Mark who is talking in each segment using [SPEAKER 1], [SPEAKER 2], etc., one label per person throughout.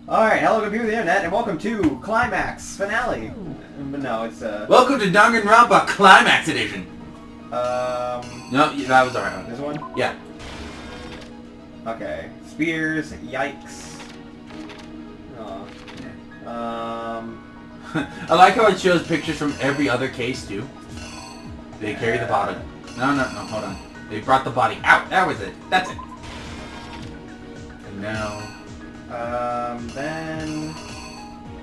[SPEAKER 1] Alright, hello good people of the internet, and welcome to Climax Finale. But no, it's
[SPEAKER 2] Welcome to Danganronpa Climax Edition. No, that was alright.
[SPEAKER 1] This one?
[SPEAKER 2] Yeah.
[SPEAKER 1] Okay. Spears, yikes. Oh.
[SPEAKER 2] I like how it shows pictures from every other case too. They carry the body. No, hold on. They brought the body out. That was it. That's it. And now...
[SPEAKER 1] then...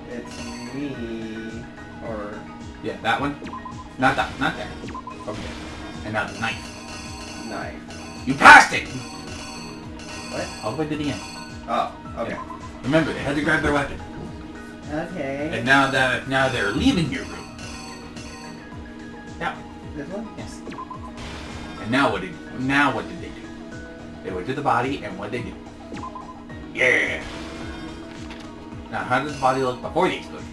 [SPEAKER 1] It's me... Or...
[SPEAKER 2] Yeah, that one. Not that. Not there. Over there. And now the knife.
[SPEAKER 1] Knife.
[SPEAKER 2] You passed it!
[SPEAKER 1] What?
[SPEAKER 2] All the way to the end.
[SPEAKER 1] Oh, okay.
[SPEAKER 2] Yeah. Remember, they had to grab their weapon.
[SPEAKER 1] Okay.
[SPEAKER 2] And now they're leaving your room. Now.
[SPEAKER 1] This one?
[SPEAKER 2] Yes. And now what did they do? They went to the body, and what did they do? Yeah. Now, how does the body look before the explosion?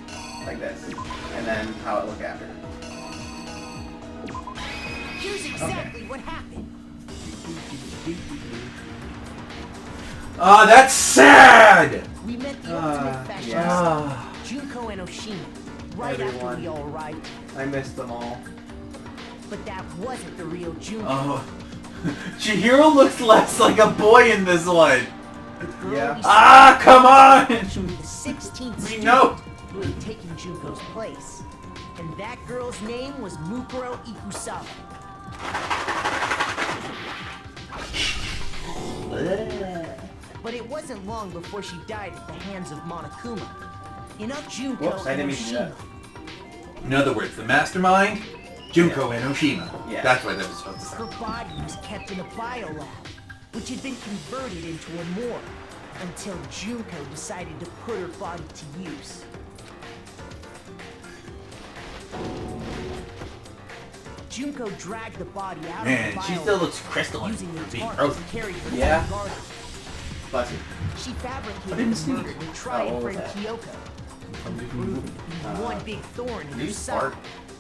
[SPEAKER 1] Like this. And then how it look after.
[SPEAKER 3] Here's exactly what happened.
[SPEAKER 2] Oh, that's sad!
[SPEAKER 3] We met the ultimate fashion
[SPEAKER 1] yeah.
[SPEAKER 3] Junko and Oshima right
[SPEAKER 1] Everyone.
[SPEAKER 3] after we all arrived.
[SPEAKER 1] I missed them all.
[SPEAKER 3] But that wasn't the real Junko.
[SPEAKER 2] Oh. Chihiro looks less like a boy in this one.
[SPEAKER 3] The girl
[SPEAKER 1] Yeah.
[SPEAKER 3] we
[SPEAKER 2] Ah, come on!
[SPEAKER 3] saw was actually the 16th
[SPEAKER 2] We
[SPEAKER 3] student
[SPEAKER 2] know.
[SPEAKER 3] who had taken Junko's place. And that girl's name was Mukuro Ikusawa. But it wasn't long before she died at the hands of Monokuma. Enough Junko
[SPEAKER 1] Whoops, I
[SPEAKER 3] and
[SPEAKER 1] didn't mean to do that.
[SPEAKER 3] Oshima.
[SPEAKER 2] In other words, the Mastermind, Junko and Oshima.
[SPEAKER 1] Yeah.
[SPEAKER 2] That's what that was supposed to
[SPEAKER 3] Her
[SPEAKER 2] say.
[SPEAKER 3] body was kept in a biolab, which had been converted into a morgue, until Junko decided to put her body to use. Junko dragged the body out
[SPEAKER 2] Man,
[SPEAKER 3] of the
[SPEAKER 2] she
[SPEAKER 3] biolab
[SPEAKER 2] still looks crystalline
[SPEAKER 3] using
[SPEAKER 2] for
[SPEAKER 3] the
[SPEAKER 2] being
[SPEAKER 3] tarp
[SPEAKER 2] frozen.
[SPEAKER 3] carried her
[SPEAKER 1] Yeah.
[SPEAKER 3] garden.
[SPEAKER 1] Bless you.
[SPEAKER 3] She fabricated
[SPEAKER 2] didn't
[SPEAKER 3] the
[SPEAKER 2] see
[SPEAKER 3] murder
[SPEAKER 2] it.
[SPEAKER 3] to try
[SPEAKER 1] Oh,
[SPEAKER 3] and
[SPEAKER 1] what
[SPEAKER 3] frame
[SPEAKER 1] was that?
[SPEAKER 3] Kyoko. One big thorn in
[SPEAKER 1] Did
[SPEAKER 3] her
[SPEAKER 1] you
[SPEAKER 3] side.
[SPEAKER 1] fart?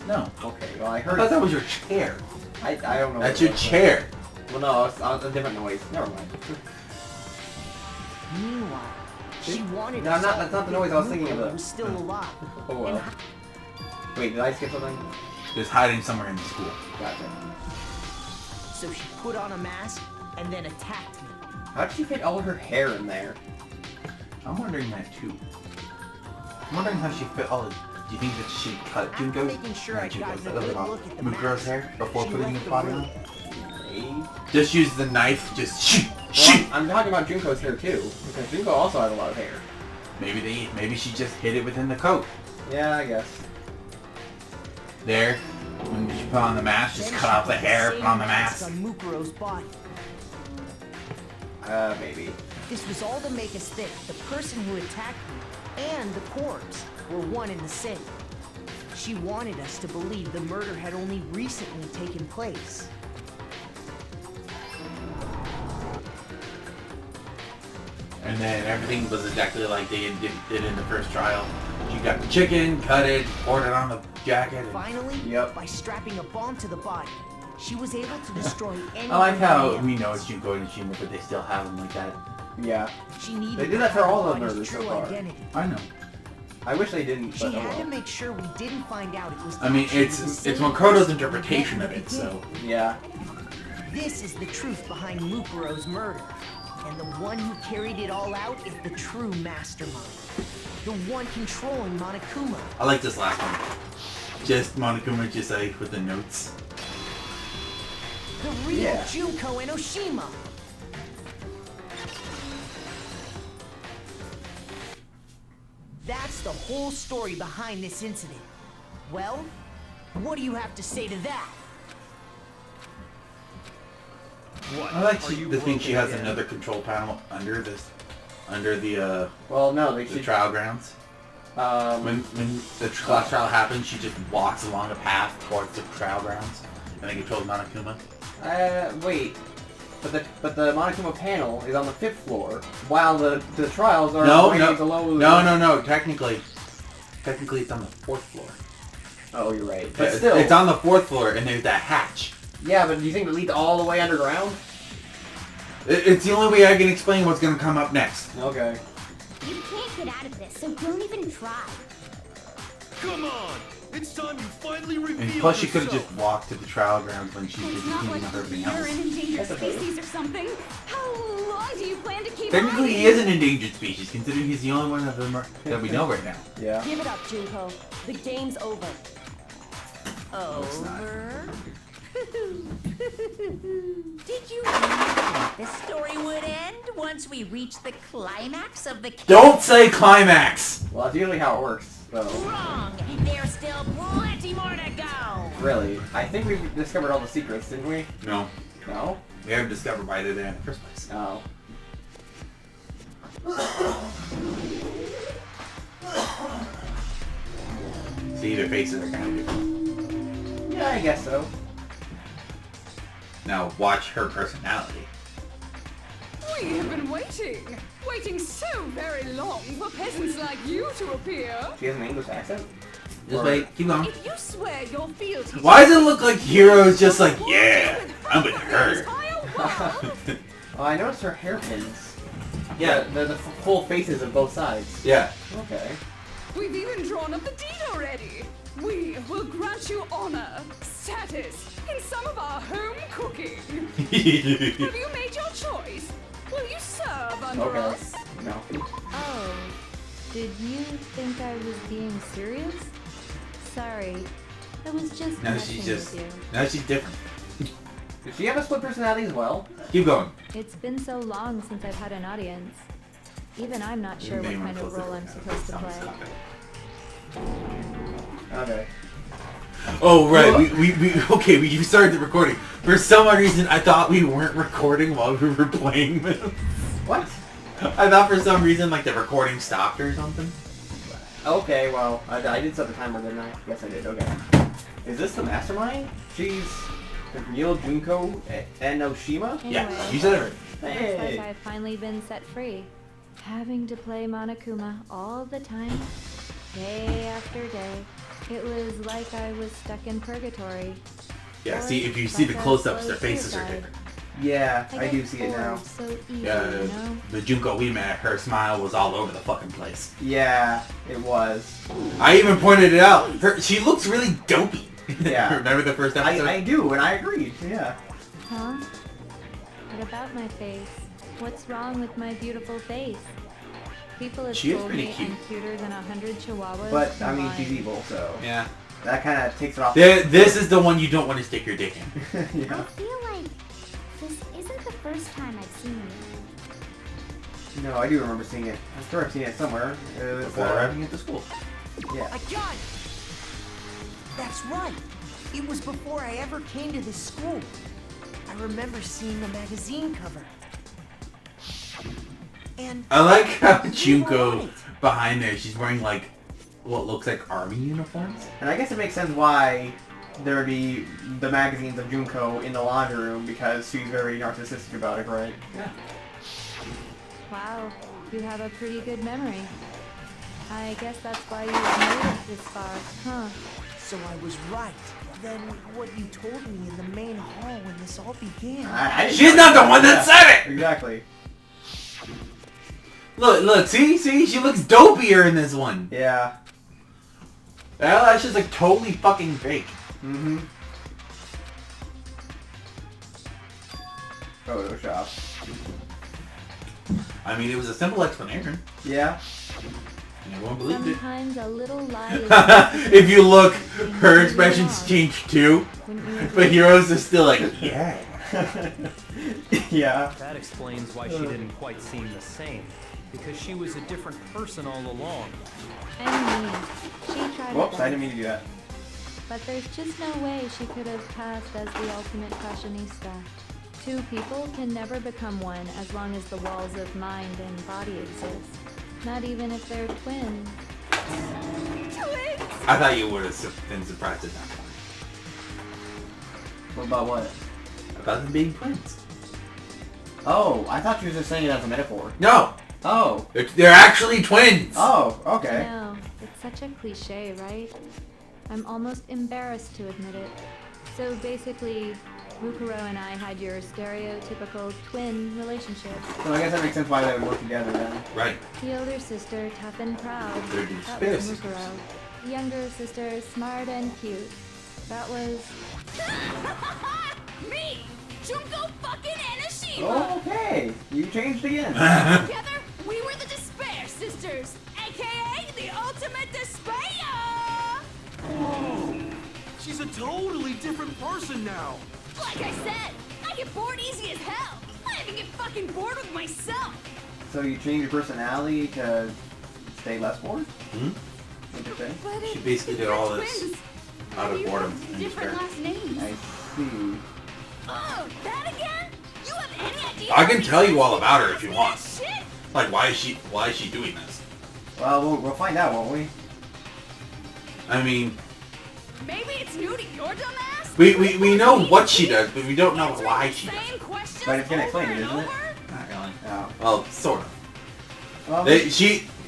[SPEAKER 2] No.
[SPEAKER 1] Okay, well I
[SPEAKER 2] I
[SPEAKER 1] heard
[SPEAKER 2] thought that was your chair.
[SPEAKER 1] I don't know.
[SPEAKER 2] That's
[SPEAKER 1] what
[SPEAKER 2] your
[SPEAKER 1] it was.
[SPEAKER 2] chair.
[SPEAKER 1] Well no, it's a different noise. Never mind.
[SPEAKER 3] Meanwhile, she wanted
[SPEAKER 1] No,
[SPEAKER 3] us
[SPEAKER 1] not-
[SPEAKER 3] all
[SPEAKER 1] that's not
[SPEAKER 3] to
[SPEAKER 1] the noise I was
[SPEAKER 3] think
[SPEAKER 1] thinking
[SPEAKER 3] Mukuro
[SPEAKER 1] of.
[SPEAKER 3] was still alive.
[SPEAKER 1] Oh well.
[SPEAKER 3] And
[SPEAKER 1] Wait, did I skip something?
[SPEAKER 2] Just hiding somewhere in the school.
[SPEAKER 1] Gotcha.
[SPEAKER 3] so she put on a mask and then attacked me.
[SPEAKER 1] How did she fit all her hair in there?
[SPEAKER 2] I'm wondering that too. I'm wondering how she fit all the... Do you think that she cut
[SPEAKER 3] After
[SPEAKER 2] Junko's?
[SPEAKER 3] making sure I'd gotten a
[SPEAKER 2] Junko's,
[SPEAKER 3] good look at the
[SPEAKER 2] Mukuro's
[SPEAKER 3] mask,
[SPEAKER 2] hair before
[SPEAKER 3] she
[SPEAKER 2] putting
[SPEAKER 3] left
[SPEAKER 2] his
[SPEAKER 3] the
[SPEAKER 2] body
[SPEAKER 3] room.
[SPEAKER 2] on?
[SPEAKER 1] Hey.
[SPEAKER 2] Just use the knife, just shoot,
[SPEAKER 1] Well,
[SPEAKER 2] shoot!
[SPEAKER 1] I'm talking about Junko's hair too, because Junko also has a lot of hair.
[SPEAKER 2] Maybe she just hid it within the coat.
[SPEAKER 1] Yeah, I guess.
[SPEAKER 2] There, when she put on the mask, just
[SPEAKER 3] Then
[SPEAKER 2] cut
[SPEAKER 3] she
[SPEAKER 2] off the
[SPEAKER 3] put
[SPEAKER 2] hair,
[SPEAKER 3] same
[SPEAKER 2] put on the mask.
[SPEAKER 3] on Mukuro's body.
[SPEAKER 1] Maybe.
[SPEAKER 3] This was all to make us think the person who attacked me and the corpse were one and the same. She wanted us to believe the murder had only recently taken place.
[SPEAKER 2] And then everything was exactly like they did in the first trial. She got the chicken, cut it, poured it on the jacket. And...
[SPEAKER 3] Finally,
[SPEAKER 1] Yep.
[SPEAKER 3] by strapping a bomb to the body, she was able to destroy any
[SPEAKER 2] I like how
[SPEAKER 3] evidence.
[SPEAKER 2] we know it's Junko and Oshima, but they still have them like that.
[SPEAKER 1] Yeah.
[SPEAKER 3] She needed
[SPEAKER 1] They
[SPEAKER 3] to
[SPEAKER 1] did that for
[SPEAKER 3] hide
[SPEAKER 1] all
[SPEAKER 3] the
[SPEAKER 1] the
[SPEAKER 3] body's
[SPEAKER 1] murders so
[SPEAKER 3] true
[SPEAKER 1] far.
[SPEAKER 3] identity.
[SPEAKER 2] I know.
[SPEAKER 1] I wish they didn't,
[SPEAKER 3] She
[SPEAKER 1] but oh
[SPEAKER 3] had to
[SPEAKER 1] well.
[SPEAKER 3] make sure we didn't find out it was.
[SPEAKER 2] I mean,
[SPEAKER 3] actually
[SPEAKER 2] it's
[SPEAKER 3] the same
[SPEAKER 2] Makoto's
[SPEAKER 3] person
[SPEAKER 2] interpretation
[SPEAKER 3] who
[SPEAKER 2] of
[SPEAKER 3] met
[SPEAKER 2] it,
[SPEAKER 3] in the
[SPEAKER 2] so...
[SPEAKER 3] beginning.
[SPEAKER 1] Yeah.
[SPEAKER 3] This is the truth behind Mukuro's murder. And the one who carried it all out is the true mastermind. The one controlling Monokuma.
[SPEAKER 2] I like this last one. Just Monokuma just like with the notes.
[SPEAKER 3] The real
[SPEAKER 1] Yeah.
[SPEAKER 3] Junko and Oshima. That's the whole story behind this incident. Well, what do you have to say to that?
[SPEAKER 2] I like to think she has another control panel under the
[SPEAKER 1] Well, no, they
[SPEAKER 2] the
[SPEAKER 1] should.
[SPEAKER 2] trial grounds. When the class trial happens, she just walks along a path towards the trial grounds, and then controls Monokuma.
[SPEAKER 1] Wait. But the Monokuma panel is on the 5th floor, while the trials are
[SPEAKER 2] No.
[SPEAKER 1] below.
[SPEAKER 2] Technically, it's on the 4th floor.
[SPEAKER 1] Oh, you're right. But
[SPEAKER 2] It's-
[SPEAKER 1] still.
[SPEAKER 2] it's on the 4th floor, and there's that hatch.
[SPEAKER 1] Yeah, but do you think it leads all the way underground?
[SPEAKER 2] It's the only way I can explain what's gonna come up next.
[SPEAKER 1] Okay.
[SPEAKER 4] You can't get out of this, so don't even try.
[SPEAKER 5] Come on! It's time you finally reveal
[SPEAKER 2] And plus, she could
[SPEAKER 5] yourself.
[SPEAKER 2] have just walked to the trial grounds when she was
[SPEAKER 4] It's not
[SPEAKER 2] cleaning
[SPEAKER 4] like
[SPEAKER 2] up everything
[SPEAKER 4] you're an
[SPEAKER 2] else.
[SPEAKER 4] endangered species or something. How long do you plan to keep
[SPEAKER 2] Technically,
[SPEAKER 4] hiding?
[SPEAKER 2] he is an endangered species, considering he's the only one of them that we know right now.
[SPEAKER 1] Yeah.
[SPEAKER 6] Give it up, Junko. The game's over.
[SPEAKER 3] Over?
[SPEAKER 7] Did you think the story would end once we reached the climax of the case?
[SPEAKER 2] Don't say climax!
[SPEAKER 1] Well, that's usually how it works, though.
[SPEAKER 7] Wrong! There's still plenty more to go!
[SPEAKER 1] Really. I think we discovered all the secrets, didn't we?
[SPEAKER 2] No.
[SPEAKER 1] No?
[SPEAKER 2] We haven't discovered why they're there in the first place.
[SPEAKER 1] Oh.
[SPEAKER 2] See, their faces are kind of different.
[SPEAKER 1] Yeah, I guess so.
[SPEAKER 2] Now, watch her personality.
[SPEAKER 8] We have been waiting so very long for peasants like you to appear.
[SPEAKER 1] She has an English accent?
[SPEAKER 2] Just wait, keep going.
[SPEAKER 8] If you swear your fealty to
[SPEAKER 2] Why does it look like Hero's just like, yeah, I'm with her?
[SPEAKER 8] entire world,
[SPEAKER 1] Oh, I noticed her hairpins.
[SPEAKER 2] Yeah.
[SPEAKER 1] The full faces of both sides.
[SPEAKER 2] Yeah.
[SPEAKER 1] Okay.
[SPEAKER 8] we've even drawn up the deed already. We will grant you honor, status, in some of our home cooking. Have you made your choice? Will you serve under
[SPEAKER 1] Okay.
[SPEAKER 8] us?
[SPEAKER 1] No.
[SPEAKER 9] Oh, did you think I was being serious? Sorry, I was just
[SPEAKER 2] Now
[SPEAKER 9] messing
[SPEAKER 2] she's just,
[SPEAKER 9] with you.
[SPEAKER 2] now she's different.
[SPEAKER 1] Does she have a split personality as well?
[SPEAKER 2] Keep going.
[SPEAKER 9] It's been so long since I've had an audience. Even I'm not sure
[SPEAKER 2] You may
[SPEAKER 9] what
[SPEAKER 2] want
[SPEAKER 9] kind of
[SPEAKER 2] close
[SPEAKER 9] role
[SPEAKER 2] it.
[SPEAKER 9] I'm supposed to
[SPEAKER 2] Stop,
[SPEAKER 9] play.
[SPEAKER 2] stop it.
[SPEAKER 1] Okay.
[SPEAKER 2] Oh, right. We you started the recording. For some odd reason, I thought we weren't recording while we were playing this.
[SPEAKER 1] What?
[SPEAKER 2] I thought for some reason, like, the recording stopped or something.
[SPEAKER 1] Okay, well, I did set the timer, didn't I? Yes, I did. Okay. Is this the Mastermind? She's the real Junko Enoshima?
[SPEAKER 2] Yeah,
[SPEAKER 9] Anyway,
[SPEAKER 2] you said it right.
[SPEAKER 9] looks like
[SPEAKER 1] Hey!
[SPEAKER 9] I've finally been set free. Having to play Monokuma all the time, day after day. It was like I was stuck in purgatory.
[SPEAKER 2] Yeah,
[SPEAKER 9] Or
[SPEAKER 2] see, if you see the
[SPEAKER 9] like a
[SPEAKER 2] close-ups,
[SPEAKER 9] slow
[SPEAKER 2] their faces are
[SPEAKER 9] suicide.
[SPEAKER 2] different.
[SPEAKER 1] Yeah, I
[SPEAKER 9] get
[SPEAKER 1] do see it now.
[SPEAKER 9] bored so easily,
[SPEAKER 2] Yeah,
[SPEAKER 9] you know?
[SPEAKER 2] the Junko we met, her smile was all over the fucking place.
[SPEAKER 1] Yeah, it was.
[SPEAKER 2] I even pointed it out. She looks really dopey.
[SPEAKER 1] Yeah.
[SPEAKER 2] Remember the first episode?
[SPEAKER 1] I do, and I agreed. Yeah.
[SPEAKER 9] Huh? What about my face? What's wrong with my beautiful face? People have
[SPEAKER 2] She is
[SPEAKER 9] told
[SPEAKER 2] pretty
[SPEAKER 9] me
[SPEAKER 2] cute.
[SPEAKER 9] I'm cuter than 100 chihuahuas.
[SPEAKER 1] But, I mean,
[SPEAKER 9] combined.
[SPEAKER 1] she's evil, so
[SPEAKER 2] Yeah.
[SPEAKER 1] that kind of takes it off.
[SPEAKER 2] This is the one you don't want to stick your dick in.
[SPEAKER 4] I
[SPEAKER 1] Yeah.
[SPEAKER 4] feel like this isn't the first time I've seen you.
[SPEAKER 1] No, I do remember seeing it. I'm sure I've seen it somewhere. It was,
[SPEAKER 2] Before arriving at the school.
[SPEAKER 1] yeah.
[SPEAKER 3] I got it! That's right. It was before I ever came to this school. I remember seeing the magazine cover. And
[SPEAKER 2] I like how
[SPEAKER 3] you were on
[SPEAKER 2] Junko
[SPEAKER 3] it.
[SPEAKER 2] behind there, she's wearing like what looks like army uniforms.
[SPEAKER 1] And I guess it makes sense why there would be the magazines of Junko in the laundry room, because she's very narcissistic about it, right?
[SPEAKER 2] Yeah.
[SPEAKER 9] Wow, you have a pretty good memory. I guess that's why you've made it this far, huh?
[SPEAKER 3] so I was right. Then what you told me in the main hall when this all began.
[SPEAKER 1] I didn't
[SPEAKER 2] She's
[SPEAKER 1] know
[SPEAKER 2] not the one that said it!
[SPEAKER 1] Exactly.
[SPEAKER 2] Look, see, she looks dopier in this one.
[SPEAKER 1] Yeah.
[SPEAKER 2] That that's just like totally fucking fake.
[SPEAKER 1] Mm-hmm. Photoshop.
[SPEAKER 2] I mean, it was a simple explanation.
[SPEAKER 1] Yeah.
[SPEAKER 2] And everyone believed it.
[SPEAKER 9] Sometimes a little lie is
[SPEAKER 2] If you look, her expressions change too.
[SPEAKER 9] Wouldn't you
[SPEAKER 2] But Heroes is still like, yeah.
[SPEAKER 1] Yeah.
[SPEAKER 5] That explains why she didn't quite seem the same. Because she was a different person all along.
[SPEAKER 9] I mean, she tried
[SPEAKER 1] Whoops,
[SPEAKER 9] her
[SPEAKER 1] I didn't
[SPEAKER 9] best,
[SPEAKER 1] mean to do that.
[SPEAKER 9] but there's just no way she could have passed as the ultimate fashionista. Two people can never become one as long as the walls of mind and body exist. Not even if they're twins.
[SPEAKER 2] I thought you would have been surprised at that point.
[SPEAKER 1] What about what?
[SPEAKER 2] About them being twins.
[SPEAKER 1] Oh, I thought you were just saying it as a metaphor.
[SPEAKER 2] No!
[SPEAKER 1] Oh.
[SPEAKER 2] They're actually twins!
[SPEAKER 1] Oh, okay.
[SPEAKER 9] No, it's such a cliche, right? I'm almost embarrassed to admit it. So basically, Mukuro and I had your stereotypical twin relationship.
[SPEAKER 1] So I guess that makes sense why they would work together then.
[SPEAKER 2] Right.
[SPEAKER 9] The older sister, tough and proud.
[SPEAKER 2] They're
[SPEAKER 9] That
[SPEAKER 2] conspiracy
[SPEAKER 9] was Mukuro. The younger sister, smart and cute. That was...
[SPEAKER 8] Me! Junko fucking Enoshima!
[SPEAKER 1] Okay, you changed again.
[SPEAKER 8] Together, we were the Despair Sisters, aka the Ultimate Despair!
[SPEAKER 10] Whoa! She's a totally different person now.
[SPEAKER 8] Like I said, I get bored easy as hell. I even get fucking bored with myself.
[SPEAKER 1] So you changed your personality to stay less bored?
[SPEAKER 2] Hmm?
[SPEAKER 1] Interesting.
[SPEAKER 8] But
[SPEAKER 2] She basically did all this
[SPEAKER 8] twins.
[SPEAKER 2] out of
[SPEAKER 8] You
[SPEAKER 2] boredom.
[SPEAKER 8] have
[SPEAKER 2] and
[SPEAKER 8] different
[SPEAKER 2] despair.
[SPEAKER 8] last names.
[SPEAKER 1] I see.
[SPEAKER 8] Oh, that again? You have any idea?
[SPEAKER 2] I
[SPEAKER 8] how
[SPEAKER 2] can
[SPEAKER 8] many
[SPEAKER 2] tell you all
[SPEAKER 8] times
[SPEAKER 2] about her
[SPEAKER 8] you
[SPEAKER 2] if you
[SPEAKER 8] asked me
[SPEAKER 2] want.
[SPEAKER 8] that shit?
[SPEAKER 2] Like, why is she doing this?
[SPEAKER 1] Well, we'll find out, won't we?
[SPEAKER 2] I mean,
[SPEAKER 8] Maybe it's new to your dumb ass?
[SPEAKER 2] we know what she does, but we don't know
[SPEAKER 8] Answering
[SPEAKER 2] why
[SPEAKER 8] the
[SPEAKER 2] she does
[SPEAKER 8] same
[SPEAKER 2] it.
[SPEAKER 8] questions
[SPEAKER 1] But it's gonna explain
[SPEAKER 8] over
[SPEAKER 1] it,
[SPEAKER 8] and
[SPEAKER 1] isn't it?
[SPEAKER 8] over?
[SPEAKER 2] Not really.
[SPEAKER 1] Oh.
[SPEAKER 2] Well, sort of.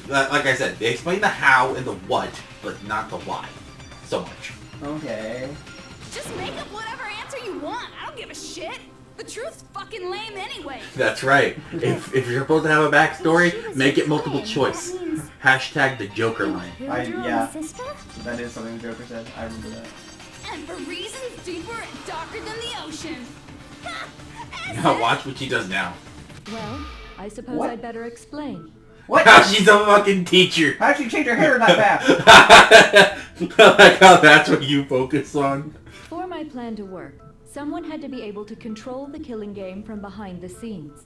[SPEAKER 2] Like I said, they explain the how and the what, but not the why so much.
[SPEAKER 1] Okay.
[SPEAKER 8] Just make up whatever answer you want. I don't give a shit. The truth's fucking lame anyway.
[SPEAKER 2] That's right. If you're supposed to have a backstory, make it multiple choice.
[SPEAKER 4] That means
[SPEAKER 2] Hashtag the Joker line.
[SPEAKER 4] you
[SPEAKER 1] I-
[SPEAKER 4] killed your
[SPEAKER 1] yeah.
[SPEAKER 4] own sister?
[SPEAKER 1] That is something the Joker said. I remember that.
[SPEAKER 8] And for reasons deeper and darker than the ocean. Ha!
[SPEAKER 2] Now watch what she does now.
[SPEAKER 9] Well, I suppose
[SPEAKER 1] What?
[SPEAKER 9] I'd better explain.
[SPEAKER 1] What?
[SPEAKER 2] Now she's a fucking teacher.
[SPEAKER 1] How'd she change her hair that fast?
[SPEAKER 2] I like how that's what you focus on.
[SPEAKER 9] For my plan to work, someone had to be able to control the killing game from behind the scenes.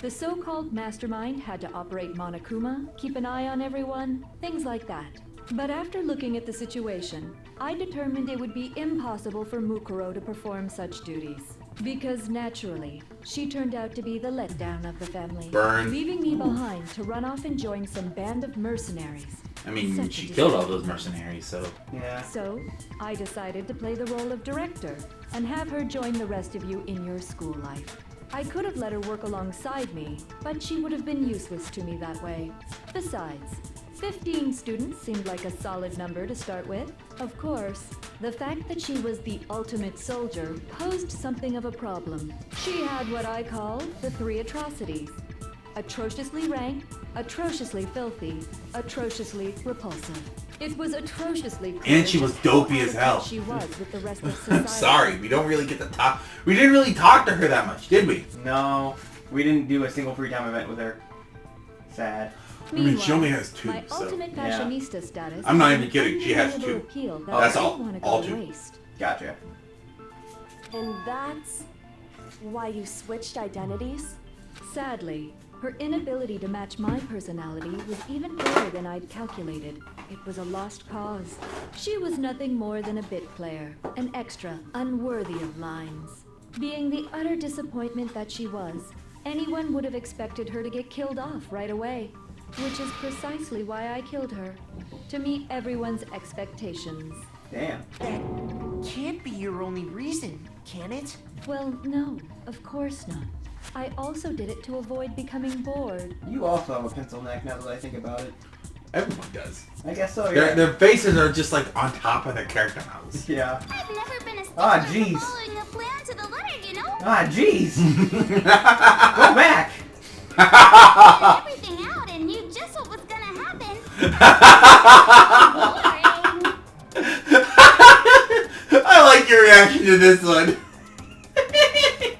[SPEAKER 9] The so-called Mastermind had to operate Monokuma, keep an eye on everyone, things like that. But after looking at the situation, I determined it would be impossible for Mukuro to perform such duties. Because naturally, she turned out to be the letdown of the family,
[SPEAKER 2] Burn.
[SPEAKER 9] leaving me behind to run off and join some band of mercenaries.
[SPEAKER 2] I mean,
[SPEAKER 9] Such a
[SPEAKER 2] she killed all those
[SPEAKER 9] distraction.
[SPEAKER 2] mercenaries, so...
[SPEAKER 1] Yeah.
[SPEAKER 9] So, I decided to play the role of director and have her join the rest of you in your school life. I could have let her work alongside me, but she would have been useless to me that way. Besides, 15 students seemed like a solid number to start with. Of course, the fact that she was the ultimate soldier posed something of a problem. She had what I call the 3 atrocities. Atrociously rank, atrociously filthy, atrociously repulsive. It was atrociously clear
[SPEAKER 2] And she was
[SPEAKER 9] just how
[SPEAKER 2] dopey
[SPEAKER 9] out
[SPEAKER 2] as
[SPEAKER 9] of
[SPEAKER 2] hell.
[SPEAKER 9] touch she was with the rest of
[SPEAKER 2] I'm
[SPEAKER 9] society.
[SPEAKER 2] sorry, we don't really get to talk... We didn't really talk to her that much, did we?
[SPEAKER 1] No, we didn't do a single free time event with her. Sad.
[SPEAKER 2] I mean, she only has 2,
[SPEAKER 9] my
[SPEAKER 2] so...
[SPEAKER 9] ultimate
[SPEAKER 1] Yeah.
[SPEAKER 9] fashionista status.
[SPEAKER 2] I'm not
[SPEAKER 9] is
[SPEAKER 2] even
[SPEAKER 9] an
[SPEAKER 2] kidding, she has
[SPEAKER 9] undeniable
[SPEAKER 2] 2.
[SPEAKER 9] appeal that
[SPEAKER 2] That's
[SPEAKER 9] I
[SPEAKER 2] all.
[SPEAKER 9] don't want to
[SPEAKER 2] All
[SPEAKER 9] go
[SPEAKER 2] 2.
[SPEAKER 9] to waste.
[SPEAKER 1] Gotcha.
[SPEAKER 6] And that's why you switched identities?
[SPEAKER 9] Sadly, her inability to match my personality was even greater than I'd calculated. It was a lost cause. She was nothing more than a bit player, an extra, unworthy of lines. Being the utter disappointment that she was, anyone would have expected her to get killed off right away. Which is precisely why I killed her. To meet everyone's expectations.
[SPEAKER 1] Damn.
[SPEAKER 3] That can't be your only reason, can it?
[SPEAKER 9] Well, no, of course not. I also did it to avoid becoming bored.
[SPEAKER 1] You also have a pencil neck now that I think about it.
[SPEAKER 2] Everyone does.
[SPEAKER 1] I guess so, yeah.
[SPEAKER 2] Their faces are just like on top of their character models.
[SPEAKER 1] Yeah.
[SPEAKER 4] I've never been a stickler
[SPEAKER 1] Ah,
[SPEAKER 4] for
[SPEAKER 1] jeez.
[SPEAKER 4] following a plan to the letter, you know?
[SPEAKER 1] Ah, jeez. Go back.
[SPEAKER 4] Everything out and knew just what was gonna happen. Boring.
[SPEAKER 2] I like your reaction to this one.